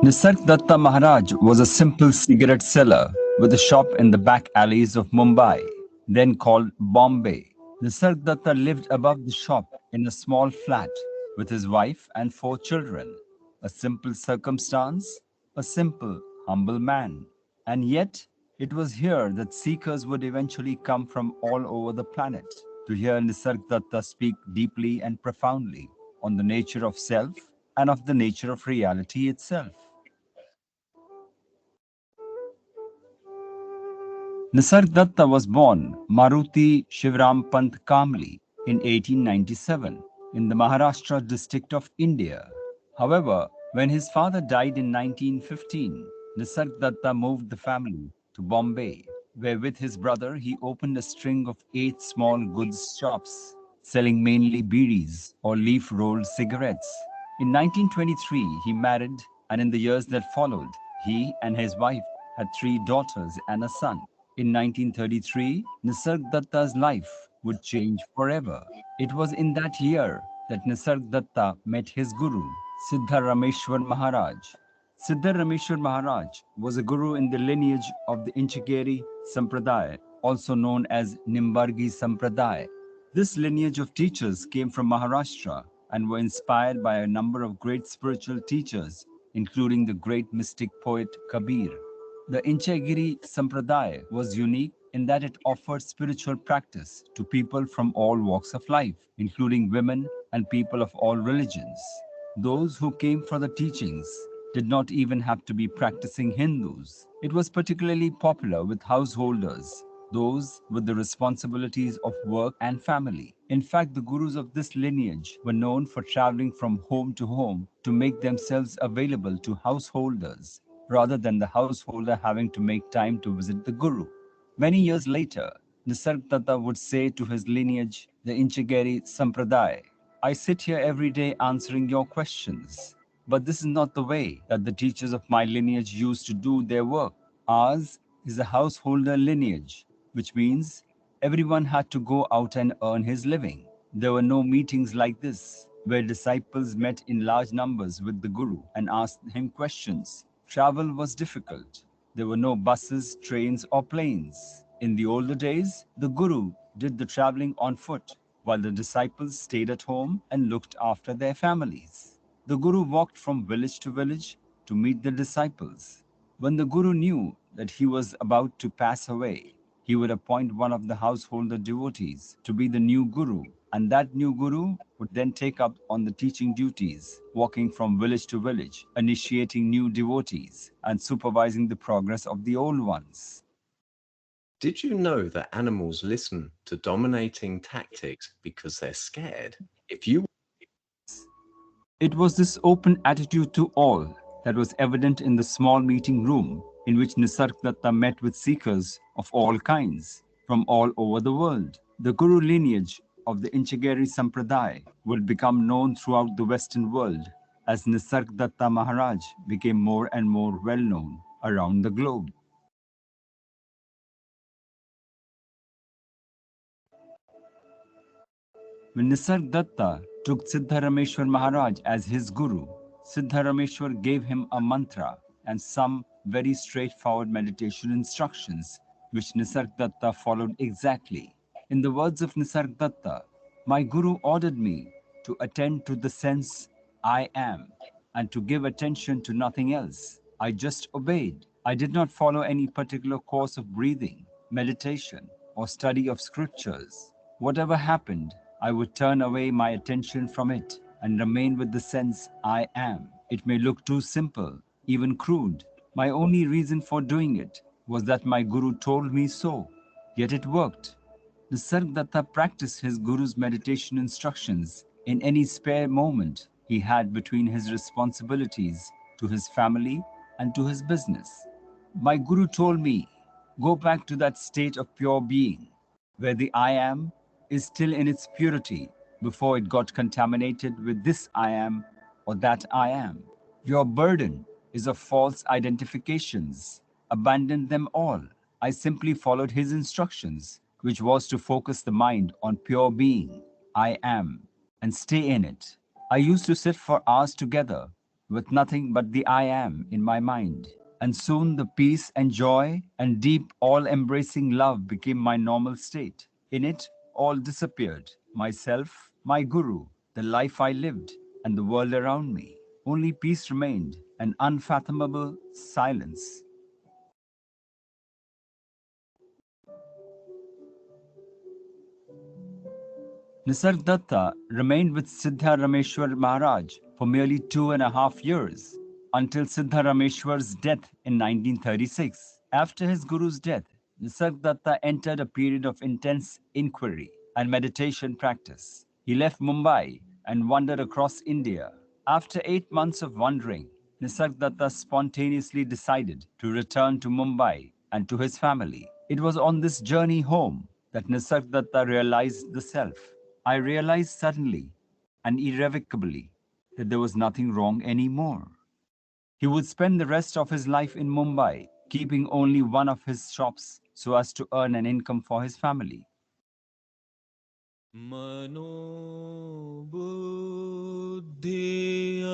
Nisargadatta Maharaj was a simple cigarette seller with a shop in the back alleys of Mumbai, then called Bombay. Nisargadatta lived above the shop in a small flat with his wife and 4 children. A simple circumstance, a simple, humble man. And yet, it was here that seekers would eventually come from all over the planet to hear Nisargadatta speak deeply and profoundly on the nature of self and of the nature of reality itself. Nisargadatta was born Maruti Shivram Pant Kamli in 1897 in the Maharashtra district of India. However, when his father died in 1915, Nisargadatta moved the family to Bombay, where with his brother he opened a string of 8 small goods shops, selling mainly bidis or leaf-rolled cigarettes. In 1923, he married, and in the years that followed, he and his wife had 3 daughters and a son. In 1933, Nisargadatta's life would change forever. It was in that year that Nisargadatta met his guru, Siddharameshwar Maharaj. Siddha Rameshwar Maharaj was a guru in the lineage of the Inchagiri Sampradaya, also known as Nimbargi Sampradaya. This lineage of teachers came from Maharashtra and were inspired by a number of great spiritual teachers, including the great mystic poet Kabir. The Inchagiri Sampradaya was unique in that it offered spiritual practice to people from all walks of life, including women and people of all religions. Those who came for the teachings did not even have to be practicing Hindus. It was particularly popular with householders, those with the responsibilities of work and family. In fact, the gurus of this lineage were known for traveling from home to home to make themselves available to householders, rather than the householder having to make time to visit the guru. Many years later, Nisargadatta would say to his lineage, the Inchagiri Sampradaya, I sit here every day answering your questions. But this is not the way that the teachers of my lineage used to do their work. Ours is a householder lineage, which means everyone had to go out and earn his living. There were no meetings like this, where disciples met in large numbers with the Guru and asked him questions. Travel was difficult. There were no buses, trains, or planes. In the older days, the Guru did the traveling on foot, while the disciples stayed at home and looked after their families. The Guru walked from village to meet the disciples. When the Guru knew that he was about to pass away, he would appoint one of the householder devotees to be the new Guru, and that new Guru would then take up on the teaching duties, walking from village to village, initiating new devotees, and supervising the progress of the old ones. Did you know that animals listen to dominating tactics because they're scared? If you It was this open attitude to all that was evident in the small meeting room in which Nisargadatta met with seekers of all kinds from all over the world. The Guru lineage of the Inchagiri Sampradaya would become known throughout the Western world as Nisargadatta Maharaj became more and more well known around the globe. When Nisargadatta took Siddha Rameshwar Maharaj as his guru, Siddha Rameshwar gave him a mantra and some very straightforward meditation instructions, which Nisargadatta followed exactly. In the words of Nisargadatta, my guru ordered me to attend to the sense I am and to give attention to nothing else. I just obeyed. I did not follow any particular course of breathing, meditation, or study of scriptures. Whatever happened, I would turn away my attention from it and remain with the sense I am. It may look too simple, even crude. My only reason for doing it was that my guru told me so. Yet it worked. Nisargadatta practiced his guru's meditation instructions in any spare moment he had between his responsibilities to his family and to his business. My guru told me, go back to that state of pure being, where the I am is still in its purity before it got contaminated with this I am or that I am. Your burden is of false identifications. Abandon them all. I simply followed his instructions, which was to focus the mind on pure being, I am, and stay in it. I used to sit for hours together with nothing but the I am in my mind. And soon the peace and joy and deep all-embracing love became my normal state. In it, all disappeared. Myself, my guru, the life I lived, and the world around me. Only peace remained, an unfathomable silence. Nisargadatta remained with Siddha Rameshwar Maharaj for merely 2.5 years, until Siddha Rameshwar's death in 1936. After his guru's death, Nisargadatta entered a period of intense inquiry and meditation practice. He left Mumbai and wandered across India. After 8 months of wandering, Nisargadatta spontaneously decided to return to Mumbai and to his family. It was on this journey home that Nisargadatta realized the self. I realized suddenly and irrevocably that there was nothing wrong anymore. He would spend the rest of his life in Mumbai, keeping only one of his shops so as to earn an income for his family.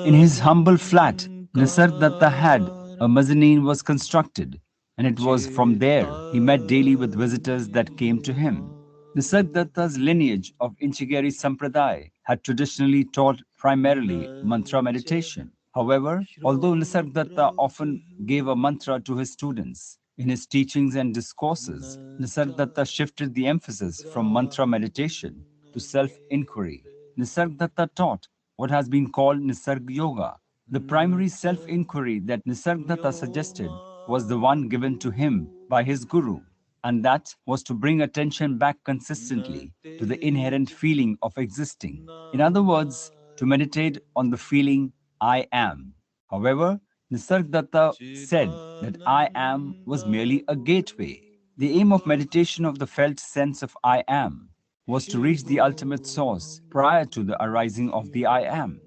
In his humble flat Nisargadatta had a mezzanine was constructed, and it was from there he met daily with visitors that came to him. Nisargadatta's lineage of Inchigeri Sampradaya had traditionally taught primarily mantra meditation. However, although Nisargadatta often gave a mantra to his students, in his teachings and discourses, Nisargadatta shifted the emphasis from mantra meditation to self-inquiry. Nisargadatta taught what has been called Nisarg Yoga. The primary self-inquiry that Nisargadatta suggested was the one given to him by his guru, and that was to bring attention back consistently to the inherent feeling of existing. In other words, to meditate on the feeling I am. However, Nisargadatta said that I am was merely a gateway. The aim of meditation of the felt sense of I am was to reach the ultimate source prior to the arising of the I am.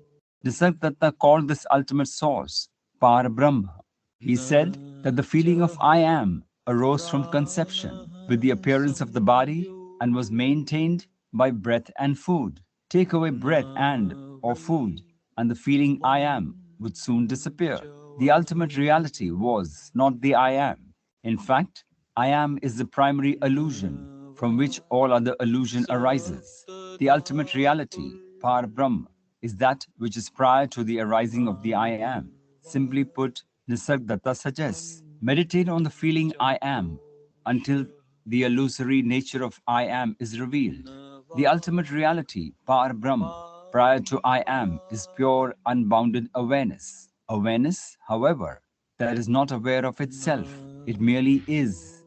Nisargadatta called this ultimate source Par Brahma. He said that the feeling of I am arose from conception with the appearance of the body and was maintained by breath and food. Take away breath and or food, and the feeling I am would soon disappear. The ultimate reality was not the I am. In fact, I am is the primary illusion from which all other illusion arises. The ultimate reality, Par Brahma, is that which is prior to the arising of the I am. Simply put, Nisargadatta suggests, meditate on the feeling I am until the illusory nature of I am is revealed. The ultimate reality, Par Brahma, prior to I am, is pure, unbounded awareness. Awareness, however, that is not aware of itself. It merely is.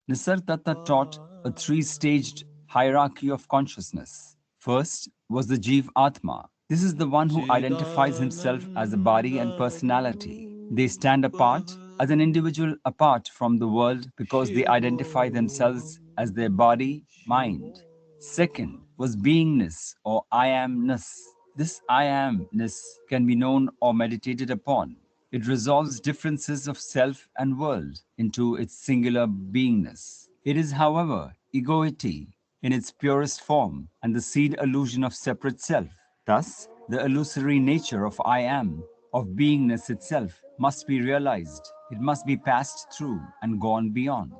Nisargadatta taught a three-staged hierarchy of consciousness. First was the Jeev Atma. This is the one who identifies himself as a body and personality. They stand apart as an individual apart from the world because they identify themselves as their body, mind. Second was beingness or I amness. This I amness can be known or meditated upon. It resolves differences of self and world into its singular beingness. It is, however, egoity in its purest form and the seed illusion of separate self. Thus, the illusory nature of I am, of beingness itself, must be realized. It must be passed through and gone beyond.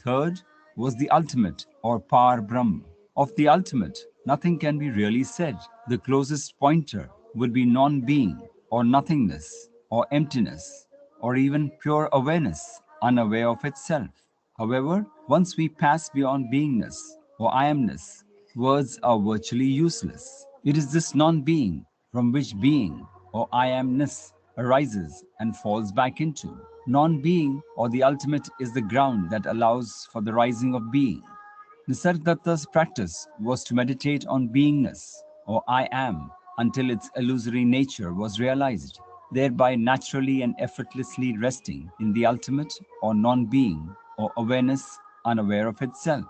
Third was the ultimate or Par Brahma. Of the ultimate, nothing can be really said. The closest pointer would be non-being or nothingness or emptiness or even pure awareness, unaware of itself. However, once we pass beyond beingness or I amness, words are virtually useless. It is this non-being from which being or I amness arises and falls back into. Non-being or the ultimate is the ground that allows for the rising of being. Nisargadatta's practice was to meditate on beingness or I am until its illusory nature was realized, thereby naturally and effortlessly resting in the ultimate or non-being or awareness unaware of itself.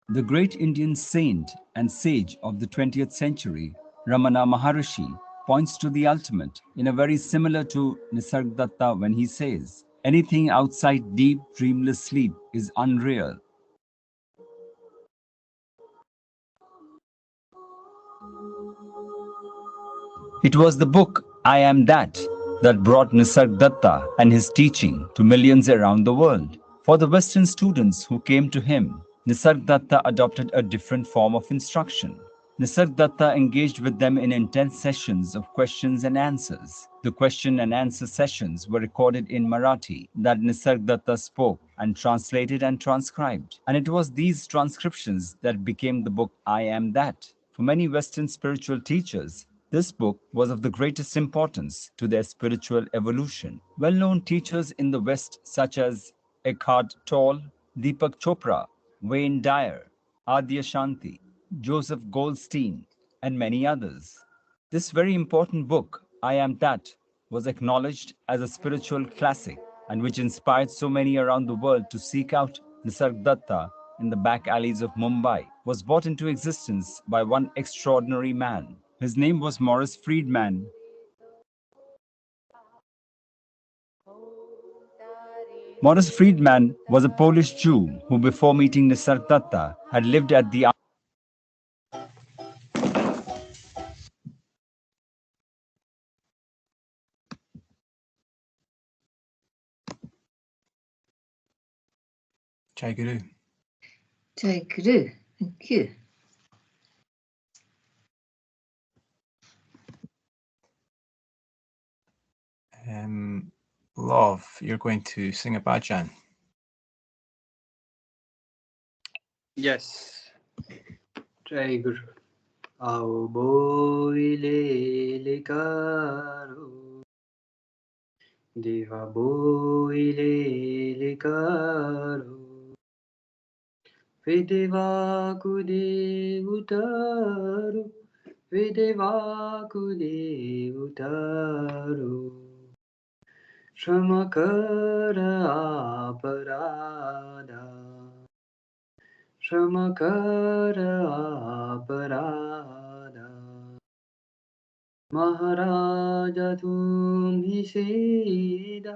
The great Indian saint and sage of the 20th century, Ramana Maharishi, points to the ultimate in a very similar to Nisargadatta when he says, anything outside deep, dreamless sleep is unreal. It was the book I Am that brought Nisargadatta and his teaching to millions around the world. For the Western students who came to him, Nisargadatta adopted a different form of instruction. Nisargadatta engaged with them in intense sessions of questions and answers. The question and answer sessions were recorded in Marathi that Nisargadatta spoke and translated and transcribed. And it was these transcriptions that became the book I Am That. For many Western spiritual teachers, this book was of the greatest importance to their spiritual evolution. Well-known teachers in the West such as Eckhart Tolle, Deepak Chopra, Wayne Dyer, Adya Shanti, Joseph Goldstein, and many others. This very important book, I Am That, was acknowledged as a spiritual classic and which inspired so many around the world to seek out Nisargadatta in the back alleys of Mumbai, was brought into existence by one extraordinary man. His name was Morris Friedman. Morris Friedman was a Polish Jew who, before meeting Nisargadatta, had lived at the Jai Guru. Jai Guru. Thank you. Love, you're going to sing a bhajan. Yes. Jai Guru. Ao boile le caro, Deva boile le caro, Vedeva kude utaro, Vedeva kude utaro, Shamakara aparada, Shamakara aparada. Maharaja tumhi sida,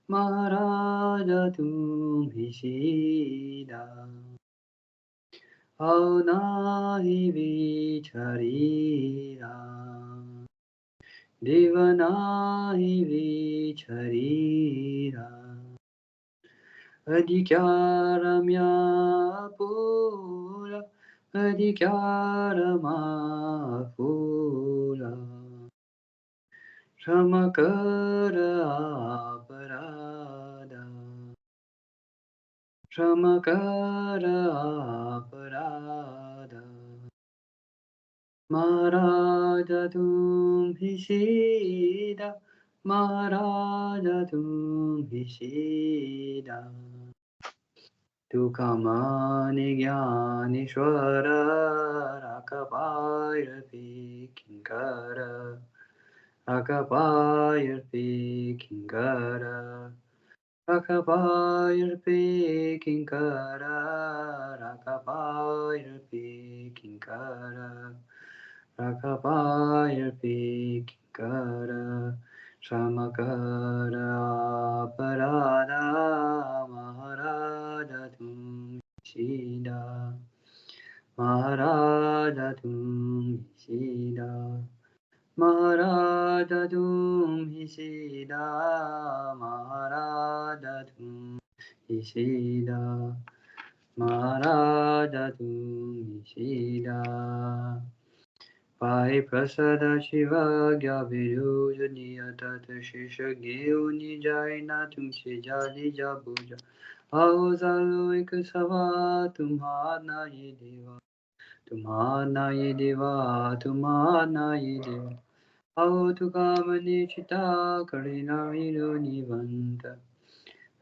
Maharaja tumhi sida. Aao nahi vicharira, Deva nahi vicharira. Adhikaramya pura, Adhikarama pura. Shamakara aparada, Shamakara aparada. Maharaja tumhi sida, Maharaja tumhi sida. Tu kamani jnaneshwara, Rakapayarpi kinkara. Rakapayarpi kinkara, Rakapayarpi kinkara, Rakapayarpi kinkara, Rakapayarpi kinkara. Shamakara parada, Maharaja tum sida, Maharaja tum sida. Maharaja tumhi sida, Maharaja tumhi sida, Maharaja tumhi sida. Pai prasada shiva gya viruja niyatat shisha geuni jaina tumse jali jabuja. Ao zalo ek sava tumhana ye deva, tumhana ye deva, tumhana ye deva. Ao tu kamani chita karina hiro nivanta,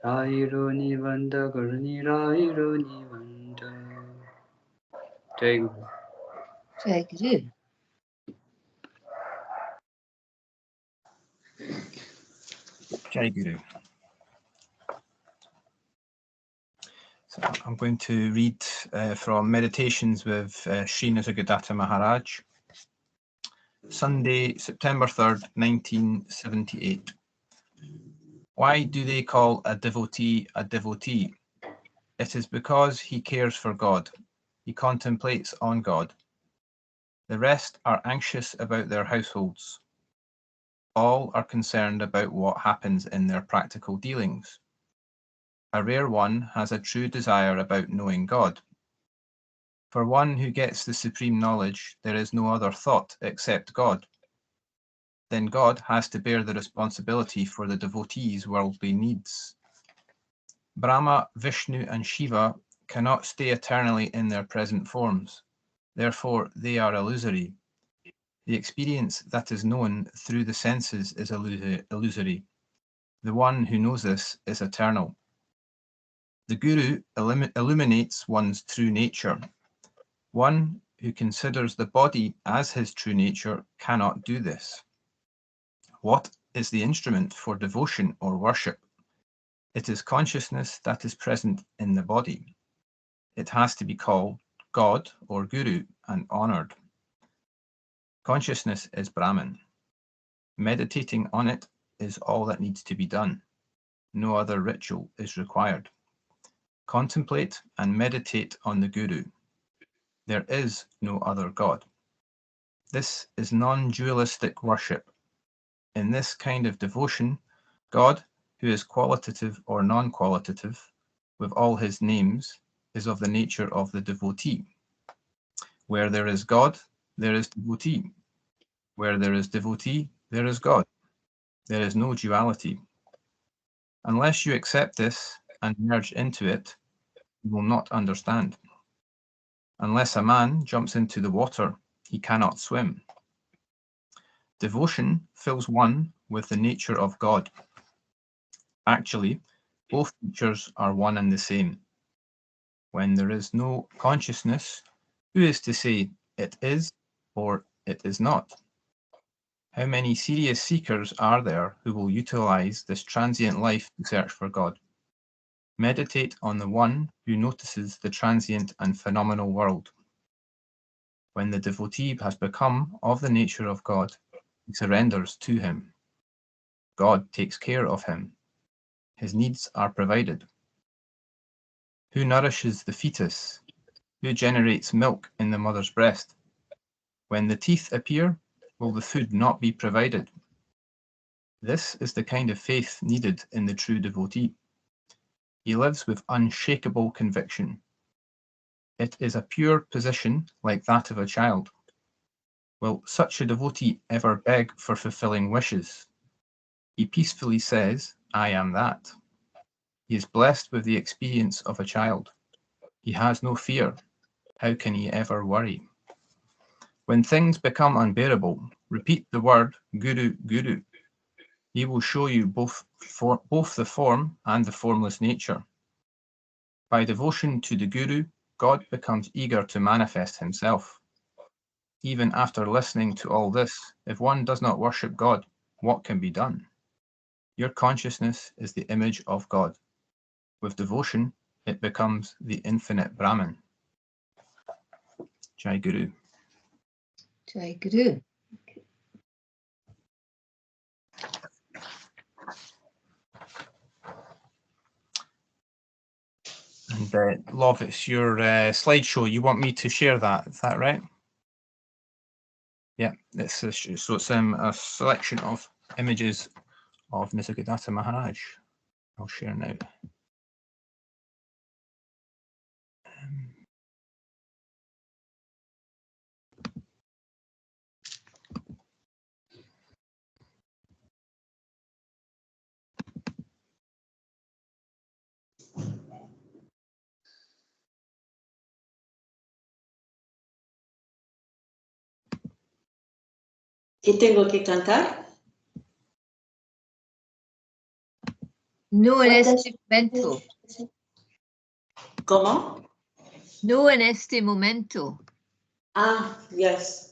rahiro nivanta karni rahiro nivanta. Jai Guru. Jai Guru. Jai Guru. So I'm going to read from Meditations with Sri Nisargadatta Maharaj. Sunday, September 3rd, 1978. Why do they call a devotee a devotee? It is because he cares for God. He contemplates on God. The rest are anxious about their households. All are concerned about what happens in their practical dealings. A rare one has a true desire about knowing God. For one who gets the supreme knowledge, there is no other thought except God. Then God has to bear the responsibility for the devotee's worldly needs. Brahma, Vishnu, and Shiva cannot stay eternally in their present forms. Therefore, they are illusory. The experience that is known through the senses is illusory. The one who knows this is eternal. The Guru illuminates one's true nature. One who considers the body as his true nature cannot do this. What is the instrument for devotion or worship? It is consciousness that is present in the body. It has to be called God or Guru and honored. Consciousness is Brahman. Meditating on it is all that needs to be done. No other ritual is required. Contemplate and meditate on the Guru. There is no other God. This is non-dualistic worship. In this kind of devotion, God, who is qualitative or non-qualitative, with all his names is of the nature of the devotee. Where there is God, there is devotee. Where there is devotee, there is God. There is no duality. Unless you accept this and merge into it, you will not understand. Unless a man jumps into the water, he cannot swim. Devotion fills one with the nature of God. Actually, both natures are one and the same. When there is no consciousness, who is to say it is or it is not? How many serious seekers are there who will utilize this transient life to search for God? Meditate on the one who notices the transient and phenomenal world. When the devotee has become of the nature of God, he surrenders to him. God takes care of him. His needs are provided. Who nourishes the fetus? Who generates milk in the mother's breast? When the teeth appear, will the food not be provided? This is the kind of faith needed in the true devotee. He lives with unshakable conviction. It is a pure position like that of a child. Will such a devotee ever beg for fulfilling wishes? He peacefully says, I am that. He is blessed with the experience of a child. He has no fear. How can he ever worry? When things become unbearable, repeat the word Guru, Guru. He will show you both the form and the formless nature. By devotion to the Guru, God becomes eager to manifest himself. Even after listening to all this, if one does not worship God, what can be done? Your consciousness is the image of God. With devotion, it becomes the infinite Brahman. Jai Guru. Jai Guru. And Love, it's your slideshow. You want me to share that? Is that right? Yeah, so it's a selection of images of Nisargadatta Maharaj. I'll share now. ¿Qué tengo que cantar? No en este momento. ¿Cómo? No en este momento. Ah, yes.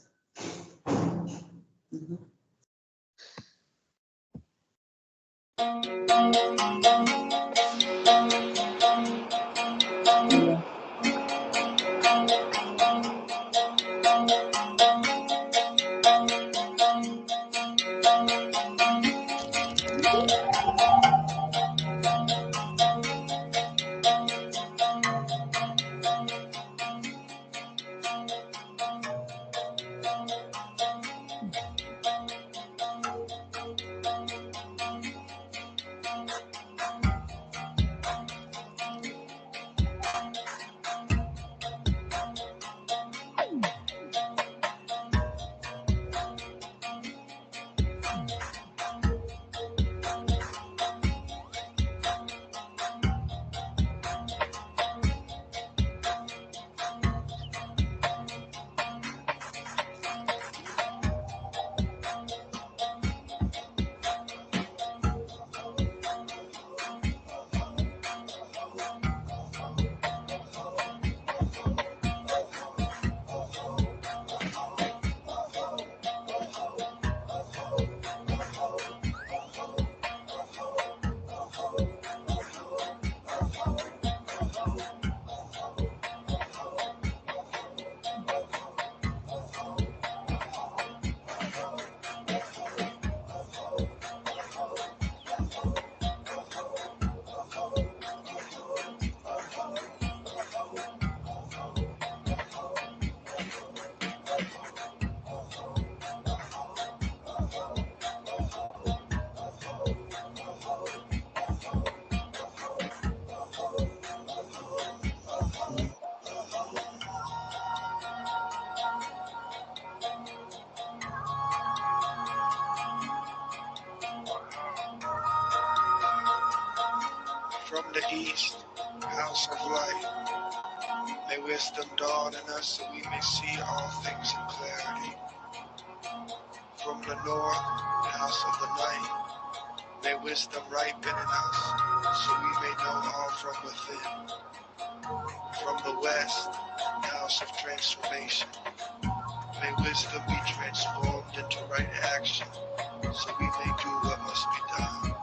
east, house of light. May wisdom dawn in us so we may see all things in clarity. From the north, house of the night. May wisdom ripen in us so we may know all from within. From the west, house of transformation. May wisdom be transformed into right action so we may do what must be done.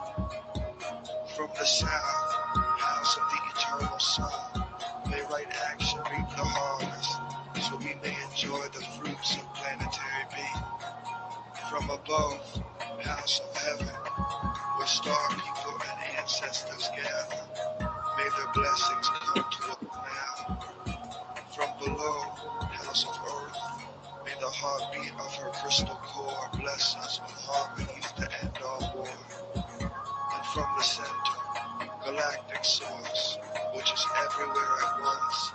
From the south, house of the eternal sun. May right action reap the harvest so we may enjoy the fruits of planetary being. From above, house of heaven, where star people and ancestors gather. May their blessings come to us now. From below, house of earth, may the heartbeat of her crystal core bless us with harmonies to end all war. And from the center, galactic source, which is everywhere at once,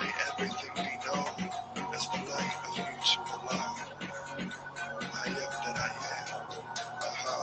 may everything be known as the light of mutual love. I am that I am. Aha.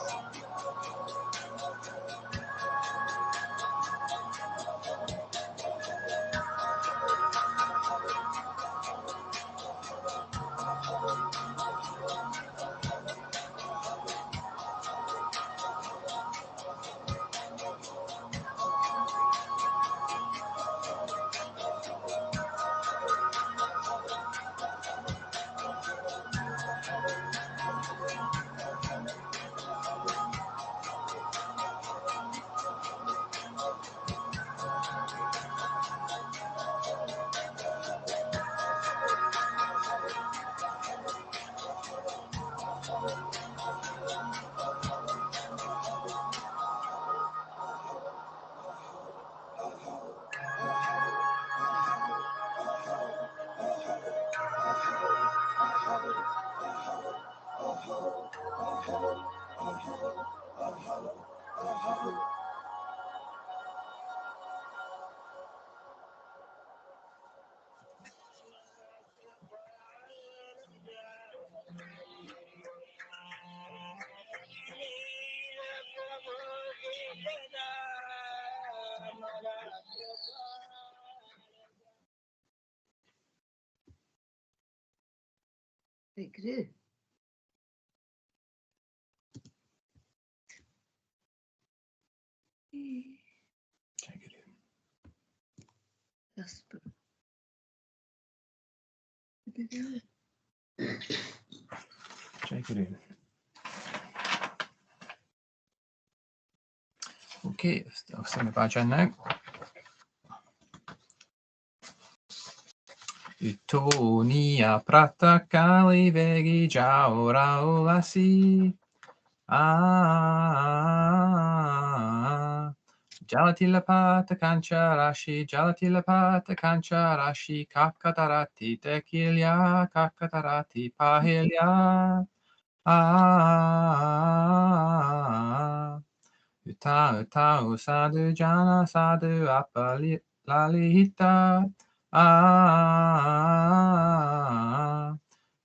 It grew. Jasper. Check it in. Okay, I'll sing the bhajan now. Utonia pratakali vegi jao raulasi. Jalatilapata kancharashi, jalatilapata kancharashi, kakatarati tekilya, kakatarati pahilya. Uta sadhu jana sadhu apali lalita.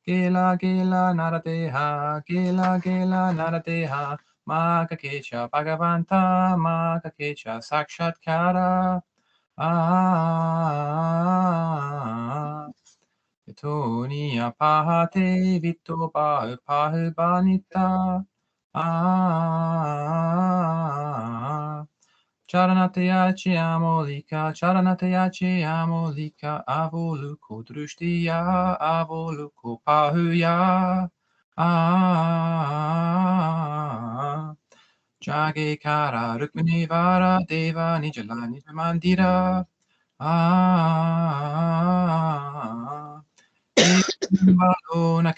Gila gila naradeha, gila gila naradeha. Maka kecha bhagavanta, maka kecha sakshatkara. Vitoni apahate, vito pahubanita. Charanatayachi amolika, charanatayachi amolika, avoluko drushtiya, avoluko pahuya. Jage kara rukmini vara deva nijala nijamandira. Nimbalona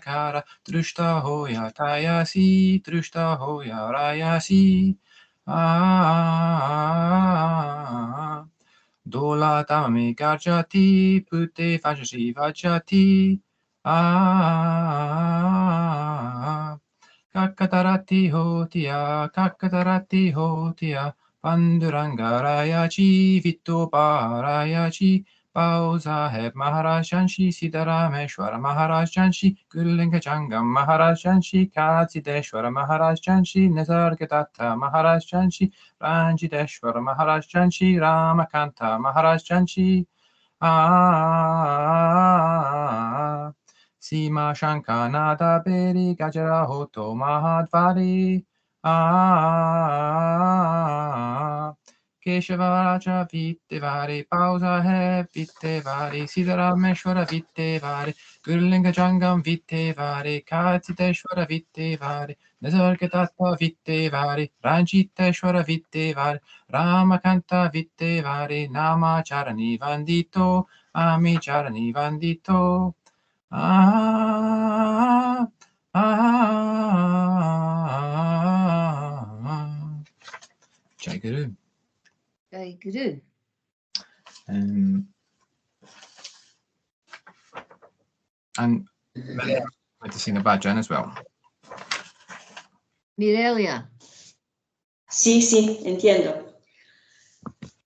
kara, drushta hoya tayasi, drushta hoya rayasi. Dola tamami garjati, pute fajasi vajati. Kakatarati hotia, Pandurangarayachi, Vitoparayachi, Bau Saheb Maharaj Janshi, Siddharameshwara Maharaj Janshi, Gurulinga Jangam Maharaj Janshi, Katsideshwara Maharaj Janshi, Nisargadatta Maharaj Janshi, Ranjideshwara Maharaj Janshi, Ramakanta Maharaj Janshi. Sima Shankanada Beri Gajara Hoto Mahadvari. Keshavaraja Vittevari, Pausa He Vittevari, Siddharameshwara Vittevari, Gurulinga Jangam Vittevari, Katsideshwara Vittevari, Nisargadatta Vittevari, Ranjiteshwara Vittevari, Ramakanta Vittevari, Nama Charani Vandito, Ami Charani Vandito. Jai Guru. Jai Guru. And I'd like to sing a bhajan as well. Mirelia. Sí, sí, entiendo.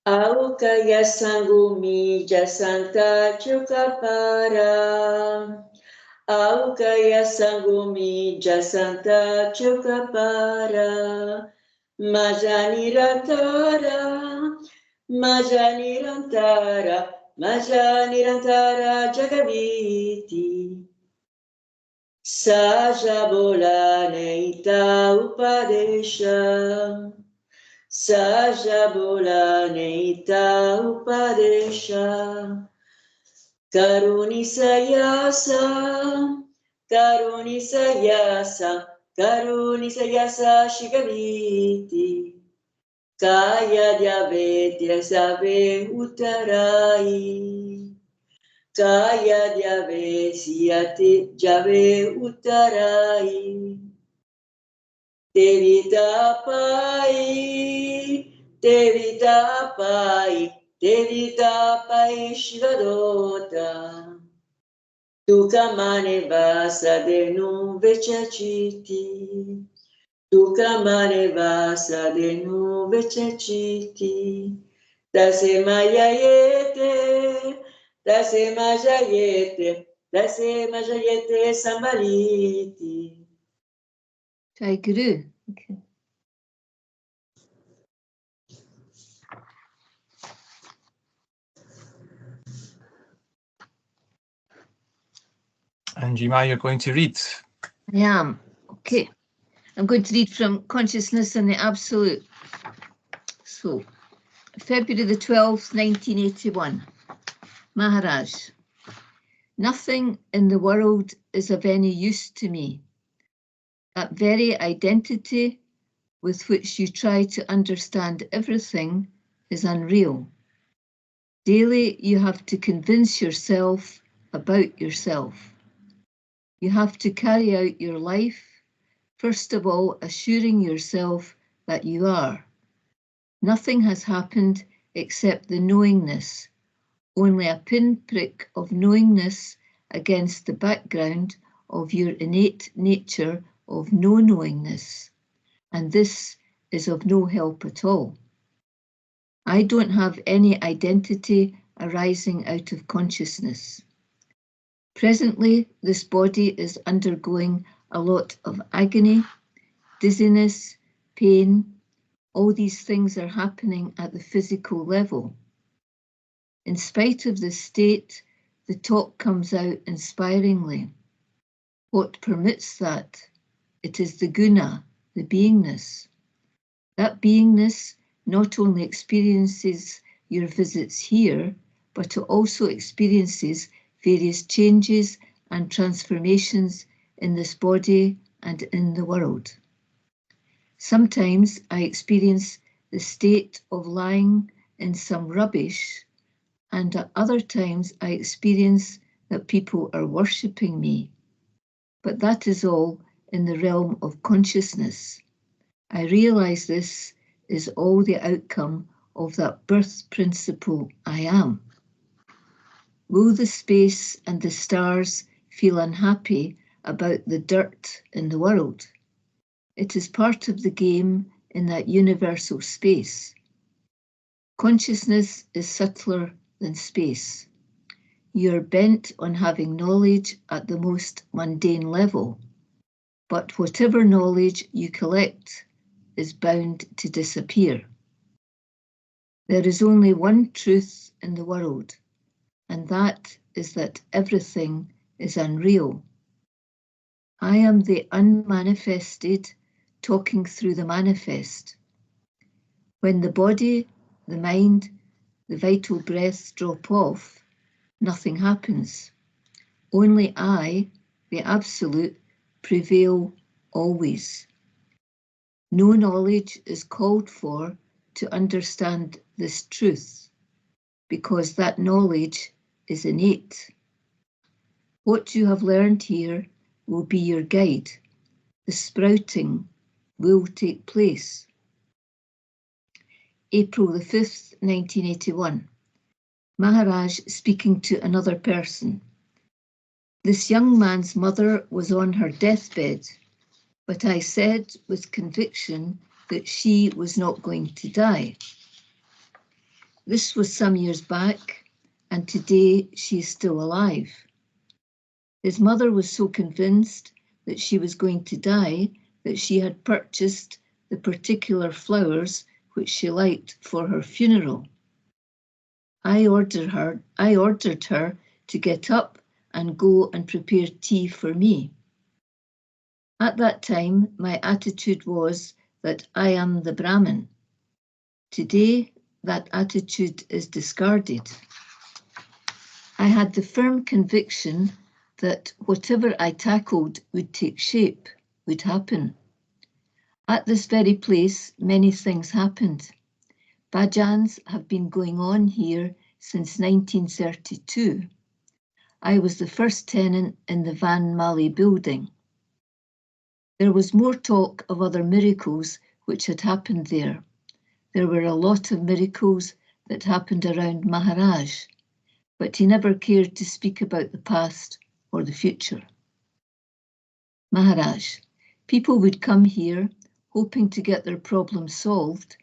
Aukaya Sangumi Jasanta Chukapara. Aukaya Sangumi Jasanta Chukapara. Majanirantara. Majanirantara. Majanirantara Jagaviti. Sajabola Neita Upadesha. Sajabola Neita Upadesha. Karunisayasa. Karunisayasa. Karunisayasa Shigaviti. Kaya Diabetia Save Uttarai. Kaya Diave Siati Jave Uttarai. Devita Pai, Devita Pai, Devita Pai Shivadota. Tukamane Vasa Denu Vechachiti. Tukamane Vasa Denu Vechachiti. Dasemayayete. Dasemajayete, Dasemajayete Sambaliti. Jai Guru. Okay. And Jima, you're going to read. I am. Okay. I'm going to read from Consciousness and the Absolute. So, February the 12th, 1981. Maharaj. Nothing in the world is of any use to me. That very identity with which you try to understand everything is unreal. Daily, you have to convince yourself about yourself. You have to carry out your life, first of all, assuring yourself that you are. Nothing has happened except the knowingness, only a pinprick of knowingness against the background of your innate nature of no knowingness, and this is of no help at all. I don't have any identity arising out of consciousness. Presently, this body is undergoing a lot of agony, dizziness, pain. All these things are happening at the physical level. In spite of this state, the talk comes out inspiringly. What permits that? It is the guna, the beingness. That beingness not only experiences your visits here, but it also experiences various changes and transformations in this body and in the world. Sometimes I experience the state of lying in some rubbish, and at other times I experience that people are worshipping me. But that is all in the realm of consciousness. I realize this is all the outcome of that birth principle I am. Will the space and the stars feel unhappy about the dirt in the world? It is part of the game in that universal space. Consciousness is subtler than space. You're bent on having knowledge at the most mundane level, but whatever knowledge you collect is bound to disappear. There is only one truth in the world, and that is that everything is unreal. I am the unmanifested talking through the manifest. When the body, the mind, the vital breaths drop off, nothing happens. Only I, the Absolute, prevail always. No knowledge is called for to understand this truth, because that knowledge is innate. What you have learned here will be your guide. The sprouting will take place. April the 5th, 1981. Maharaj speaking to another person. This young man's mother was on her deathbed, but I said with conviction that she was not going to die. This was some years back, and today she is still alive. His mother was so convinced that she was going to die that she had purchased the particular flowers which she liked for her funeral. I ordered her to get up and go and prepare tea for me. At that time, my attitude was that I am the Brahman. Today, that attitude is discarded. I had the firm conviction that whatever I tackled would take shape, would happen. At this very place, many things happened. Bhajans have been going on here since 1932. I was the first tenant in the Van Mali building. There was more talk of other miracles which had happened there. There were a lot of miracles that happened around Maharaj, but he never cared to speak about the past or the future. Maharaj, people would come here hoping to get their problems solved,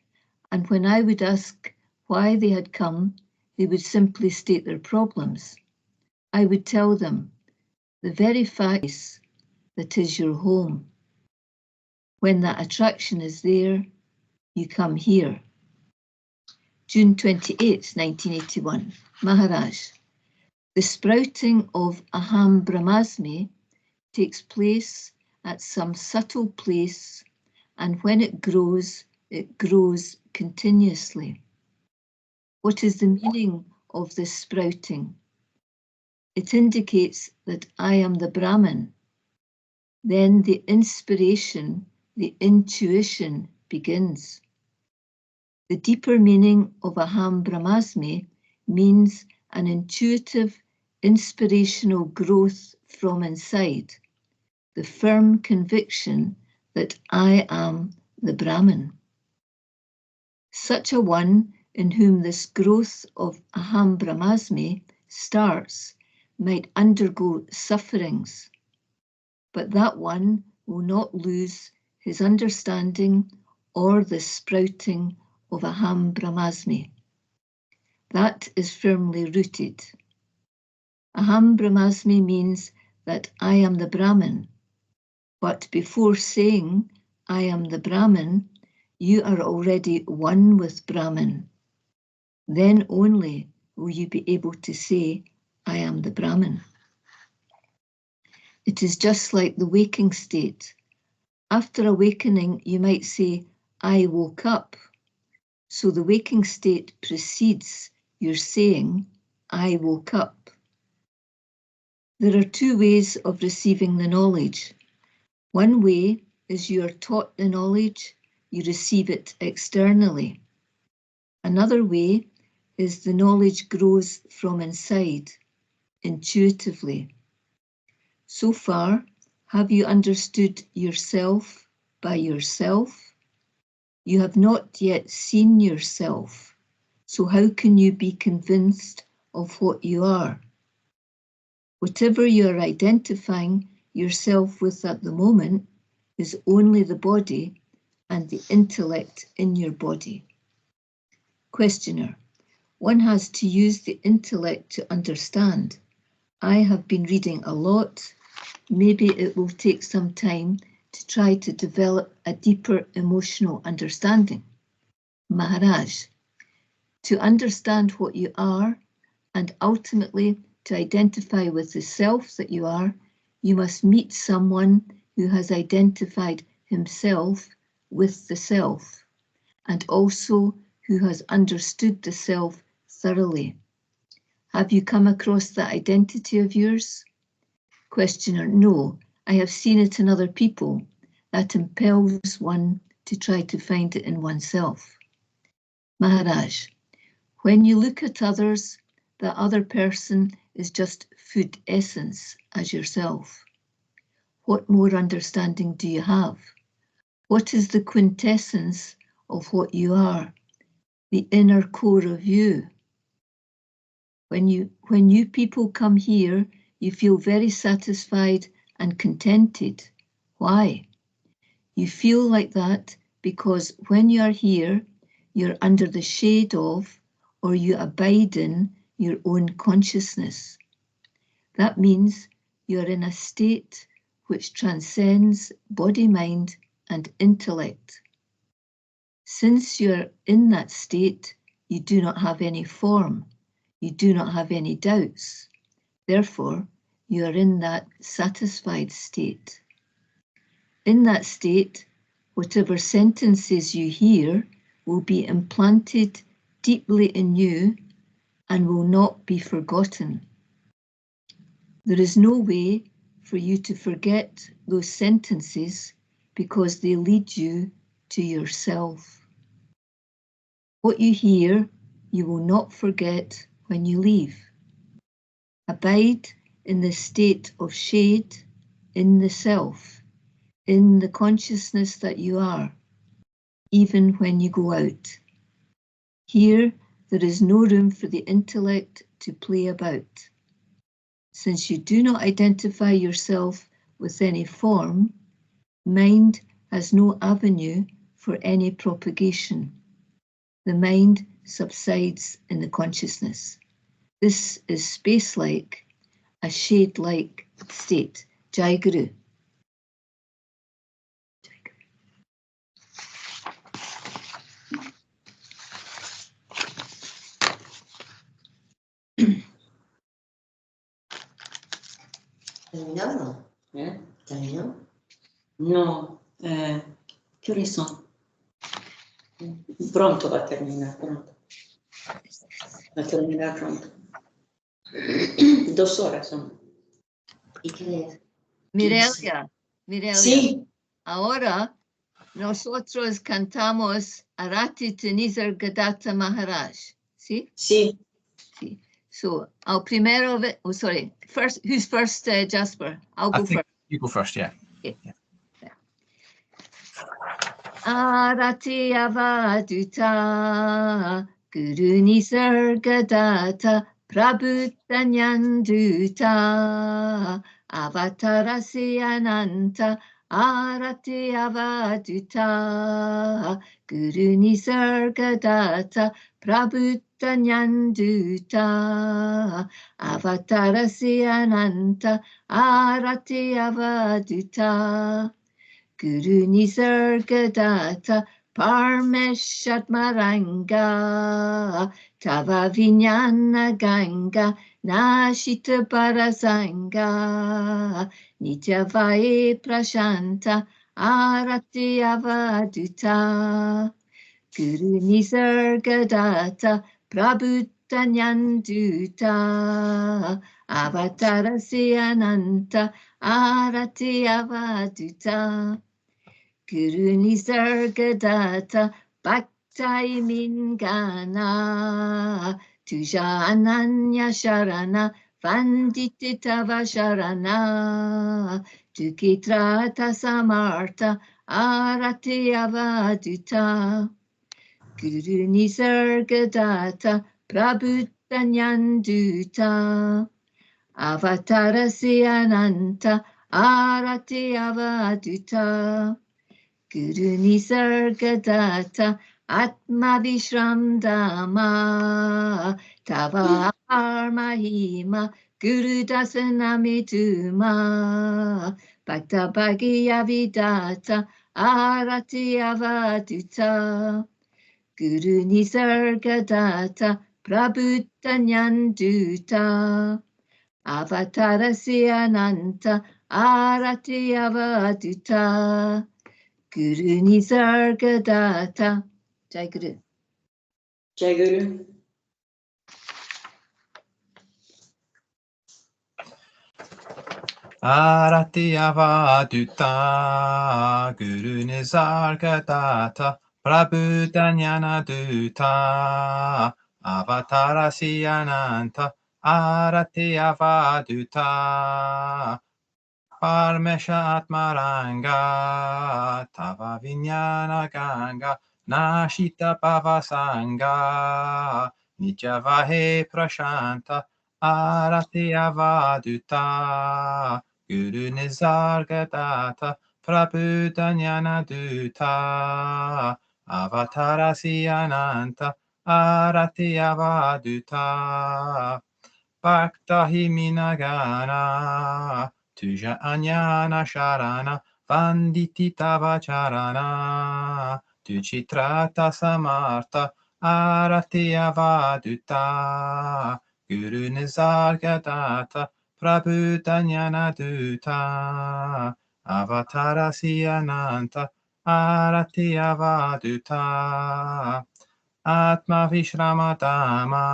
and when I would ask why they had come, they would simply state their problems. I would tell them, the very fact is that is your home. When that attraction is there, you come here. June 28, 1981, Maharaj. The sprouting of Aham Brahmasmi takes place at some subtle place, and when it grows continuously. What is the meaning of this sprouting? It indicates that I am the Brahman. Then the inspiration, the intuition begins. The deeper meaning of Aham Brahmasmi means an intuitive, inspirational growth from inside, the firm conviction that I am the Brahman. Such a one in whom this growth of Aham Brahmasmi starts might undergo sufferings, but that one will not lose his understanding or the sprouting of Aham Brahmasmi. That is firmly rooted. Aham Brahmasmi means that I am the Brahman, but before saying I am the Brahman, you are already one with Brahman. Then only will you be able to say, I am the Brahman. It is just like the waking state. After awakening, you might say, I woke up. So the waking state precedes your saying, I woke up. There are two ways of receiving the knowledge. One way is you are taught the knowledge, you receive it externally. Another way is the knowledge grows from inside, intuitively. So far, have you understood yourself by yourself? You have not yet seen yourself, so how can you be convinced of what you are? Whatever you are identifying yourself with at the moment is only the body and the intellect in your body. Questioner, One has to use the intellect to understand. I have been reading a lot. Maybe it will take some time to try to develop a deeper emotional understanding. Maharaj, to understand what you are and ultimately to identify with the self that you are, you must meet someone who has identified himself with the self and also who has understood the self thoroughly. Have you come across that identity of yours? Questioner, no, I have seen it in other people. That impels one to try to find it in oneself. Maharaj, when you look at others, the other person is just food essence as yourself. What more understanding do you have? What is the quintessence of what you are, the inner core of you? When you people come here, you feel very satisfied and contented. Why? You feel like that because when you are here, you're under the shade of, or you abide in, your own consciousness. That means you're in a state which transcends body, mind, and intellect. Since you're in that state, you do not have any form. You do not have any doubts. Therefore, you are in that satisfied state. In that state, whatever sentences you hear will be implanted deeply in you and will not be forgotten. There is no way for you to forget those sentences because they lead you to yourself. What you hear, you will not forget when you leave. Abide in the state of shade, in the self, in the consciousness that you are, even when you go out. Here, there is no room for the intellect to play about. Since you do not identify yourself with any form, mind has no avenue for any propagation. The mind subsides in the consciousness. This is space-like, a shade-like state. Jai Guru. Terminato? Terminato? No, che ore sono? Pronto va a terminare, pronto. Va a terminare pronto. 2 horas sono. ¿Y qué es? Mirelia, Sí. ahora nosotros cantamos Arati to Nisargadatta Maharaj. ¿Sí? Sí. Sí. So, I'll primero, sorry, first, who's first, Jasper? I'll go first. You go first, yeah. Okay. Yeah. Arati avaduta, Guru Nisargadatta, Prabhutanyanduta, Avatarasi Ananta, Arati avaduta, Guru Nisargadatta, Prabhutanyanduta, Avatarasi Ananta, Arati avaduta. Guru Nisargadatta Parmeshatmaranga Tava Vijnana Ganga Nashita Parasanga Nityavaye Prashanta Arati Avaduta Guru Nisargadatta Prabhutanyanduta Avatarasi Ananta Arati Avaduta Guru Nisargadatta Bhaktai Mingana Tuja Ananya Sharana Vandititava Sharana Tukitrata Samartha Arati Avaduta Guru Nisargadatta Prabhutanyanduta Avatarasi Ananta Arati Avaduta Guru Nisargadatta Atma Vishram Dhamma Tava Mahima Guru Dasanami Tuma Bhakta Bhagya Vidata Arati Avaduta Guru Nisargadatta Prabhutanyanduta Avatarasya Ananta Arati Avaduta Guru Nisargadatta. Jai Guru. Jai Guru. Arati Avaduta Guru Nisargadatta Prabhutanyana Duta Avatarasi Ananta Arati Avaduta Parmesha Atmaranga Tava Vinyana Ganga Nashita Pavasanga Nijavahe Prashanta Arati Avaduta Guru Nisargadatta Prabhutanyana Duta Avatarasi Ananta Arati Avaduta Bhakta Himinagana Tuja Anyana Sharana Vanditi Tava Charana Tuchitrata Samarta Arati Avaduta Guru Nisargadatta Prabhutanyana Duta Avatarasi Ananta Arati Avaduta Atma Vishramatama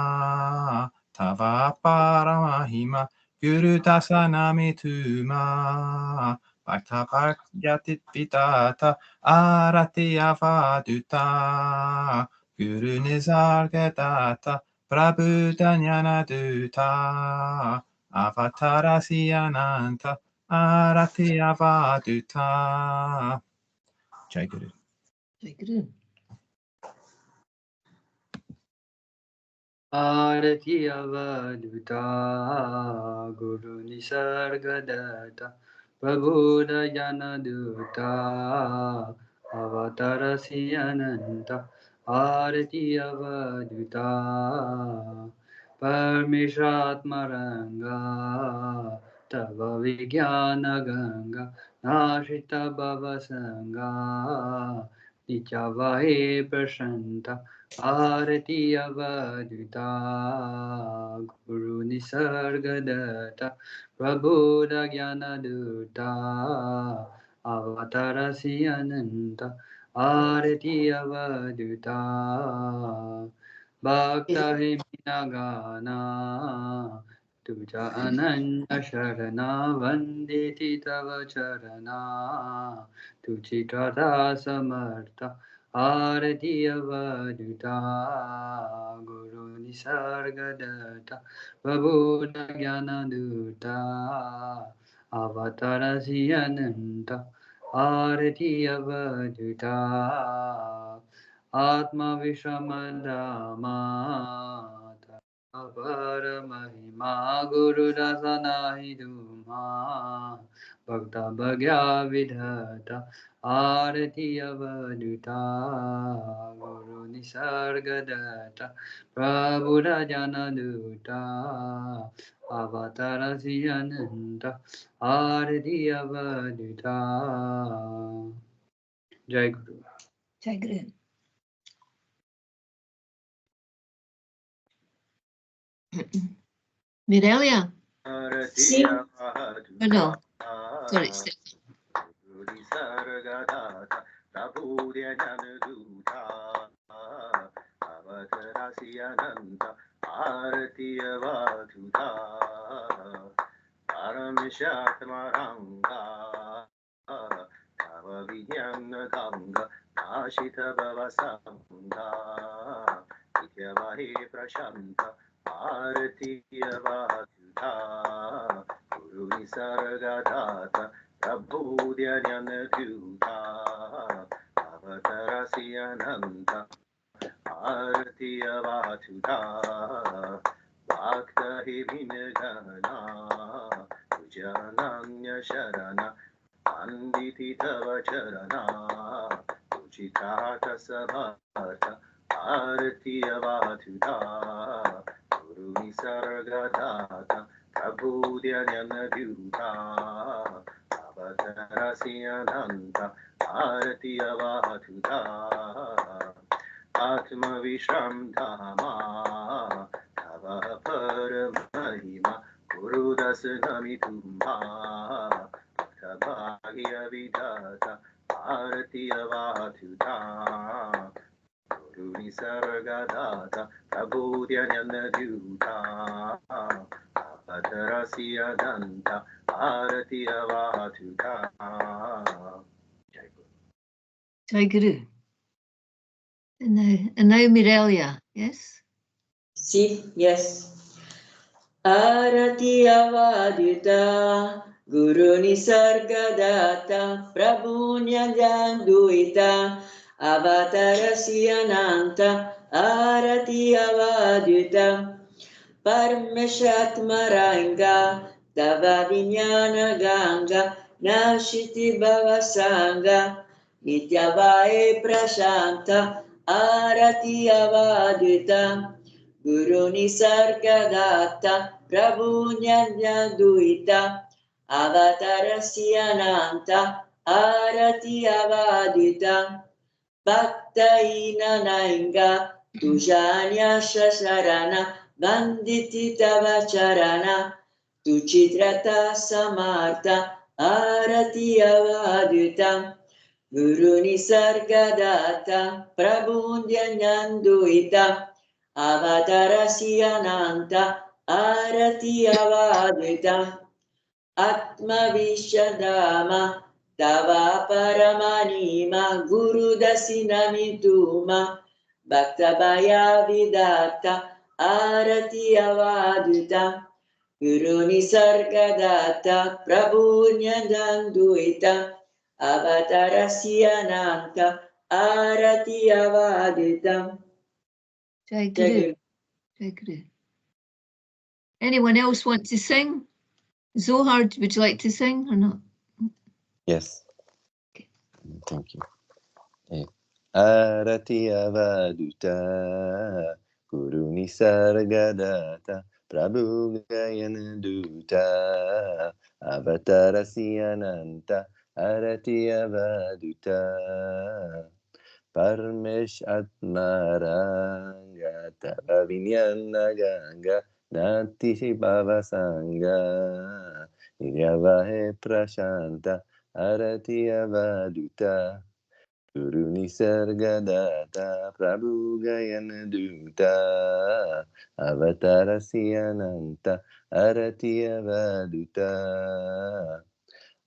Tava Paramahima Guru Dasanami Tuma Bhakta Bhakyatit Vidata Arati Avaduta Guru Nisargadatta Prabhutanyana Duta Avatarasi Ananta Arati Avaduta. Jai Guru. Jai Guru. Arati Avaduta Guru Nisargadatta Prabodayana Duta Avatarasi Ananta Arati Avaduta Parmeshatmaranga Tava Vijnana Ganga Nashita Bhavasanga Nityavahe Prashanta Arati Avaduta Guru Nisargadatta Prabodha Jnana Duta Avatarasi Ananta Arati Avaduta Bhakta Himinagana Tuja Ananya Sharana Vanditi Tava Charana Tuchitrata Samartha Arati Avaduta Guru Nisargadatta Prabodha Jnana Duta Avatarasi Ananta Arati Avaduta Atma Vishamadama Paramahima Guru Dasanahi Duma Bhakta Bhagya Vidhata Arati Avaduta Guru Nisargadatta Prabhuda Jana Duta Avatarasi Ananta Arati Avaduta. Jai Guru. Jai Guru. Mirelia? Sì. Oh, no. Sorry. Nisargadatta Prabhutanyana Duta Avatarasi Ananta Arati Avaduta Parameshatmaranga Tava Vijnana Ganga Nashita Bhavasanga Nityavahe Prashanta Arati Avaduta Guru Nisargadatta Prabhutanyana Duta Avatarasi Ananta Arati Avaduta Bhakta Himinagana Tujananya Sharana Anditi Tava Charana Suchitata Samartha Arati Avatuta Guru Nisargadatta Prabhu Dhyananadyuta Avatarasyananta Arati Avatuta Atma Vishram Dhama Tava Paramahima Guru Dasanamitumha Bhagya Vidata Arati Avatuta Guru Nisargadatta Prabhu Dhyananadyuta Avatarasyananta Arati Avatuta. Jai Guru. And now Mirelia, yes? See, yes. Arati Avadita Guru Nisargadatta Prabhu Nyanduita Avatarasyananta Arati Avadita Parmeshatmaranga Tava Vinyana Ganga Nashiti Bhavasanga Nityavae Prashanta Arati Avadita Guru Nisargadatta Prabhu Nyanduita Avatarasyananta Arati Avadita Bhaktaina Nainga Tujanya Shasharana Vanditi Tavacharana Tuchitrata Samartha Arati Avadita Guru Nisargadatta Prabhu Nyanduita Avatarasyananta Arati Avadita Atma Vishadama Tava Paramanima Guru Dasinamituma Bhaktabhaya Vidata Arati Avadita Guru Nisargadatta Prabhu Nyanduita Avatarasyananta Arati Avadita. Jai Guru. Jai Guru. Anyone else want to sing? Zohar, would you like to sing or not? Yes. Okay. Thank you. Arati Avaduta Guru Nisargadatta Prabhu Gayanaduta Avatarasyananta Arati Avaduta Parmesh Atmaranga Tava Vinyana Ganga Nati Bhava Sangha Niryavahe Prashanta Arati Avaduta Guru Nisargadatta Prabhu Gayanaduta Avatarasyananta Arati Avaduta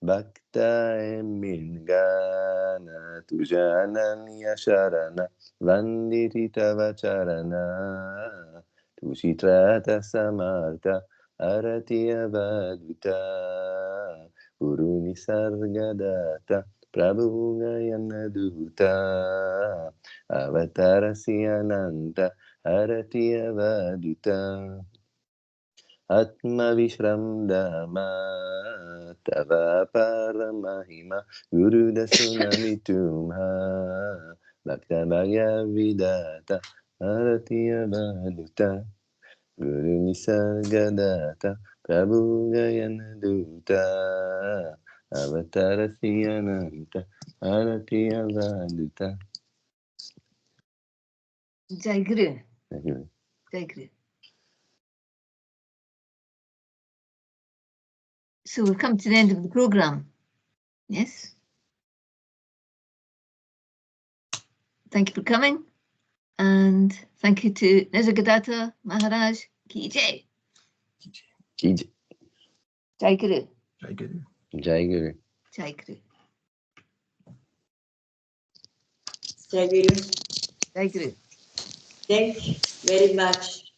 Bhakta Emingana Tujananya Sharana Vanditi Tavacharana Tushitrata Samartha Arati Avaduta Guru Nisargadatta Prabhu Gayanaduta Avatarasyananta Arati Avaduta Atma Vishram Dhamma Tava Paramahima Guru Dasunamitumha Bhakta Bhagya Vidata Arati Avaduta Guru Nisargadatta Prabhu Gayanaduta Avatarasyananta Arati Avaduta. Jai Guru. Thank you. Jai Guru. So we've come to the end of the program. Yes. Thank you for coming. And thank you to Nisargadatta Maharaj. Ki Jai. Ki Jai. Jai Guru. Jai Guru. Jai Guru. Jai Guru. Jai Guru. Jai Guru. Thank you very much.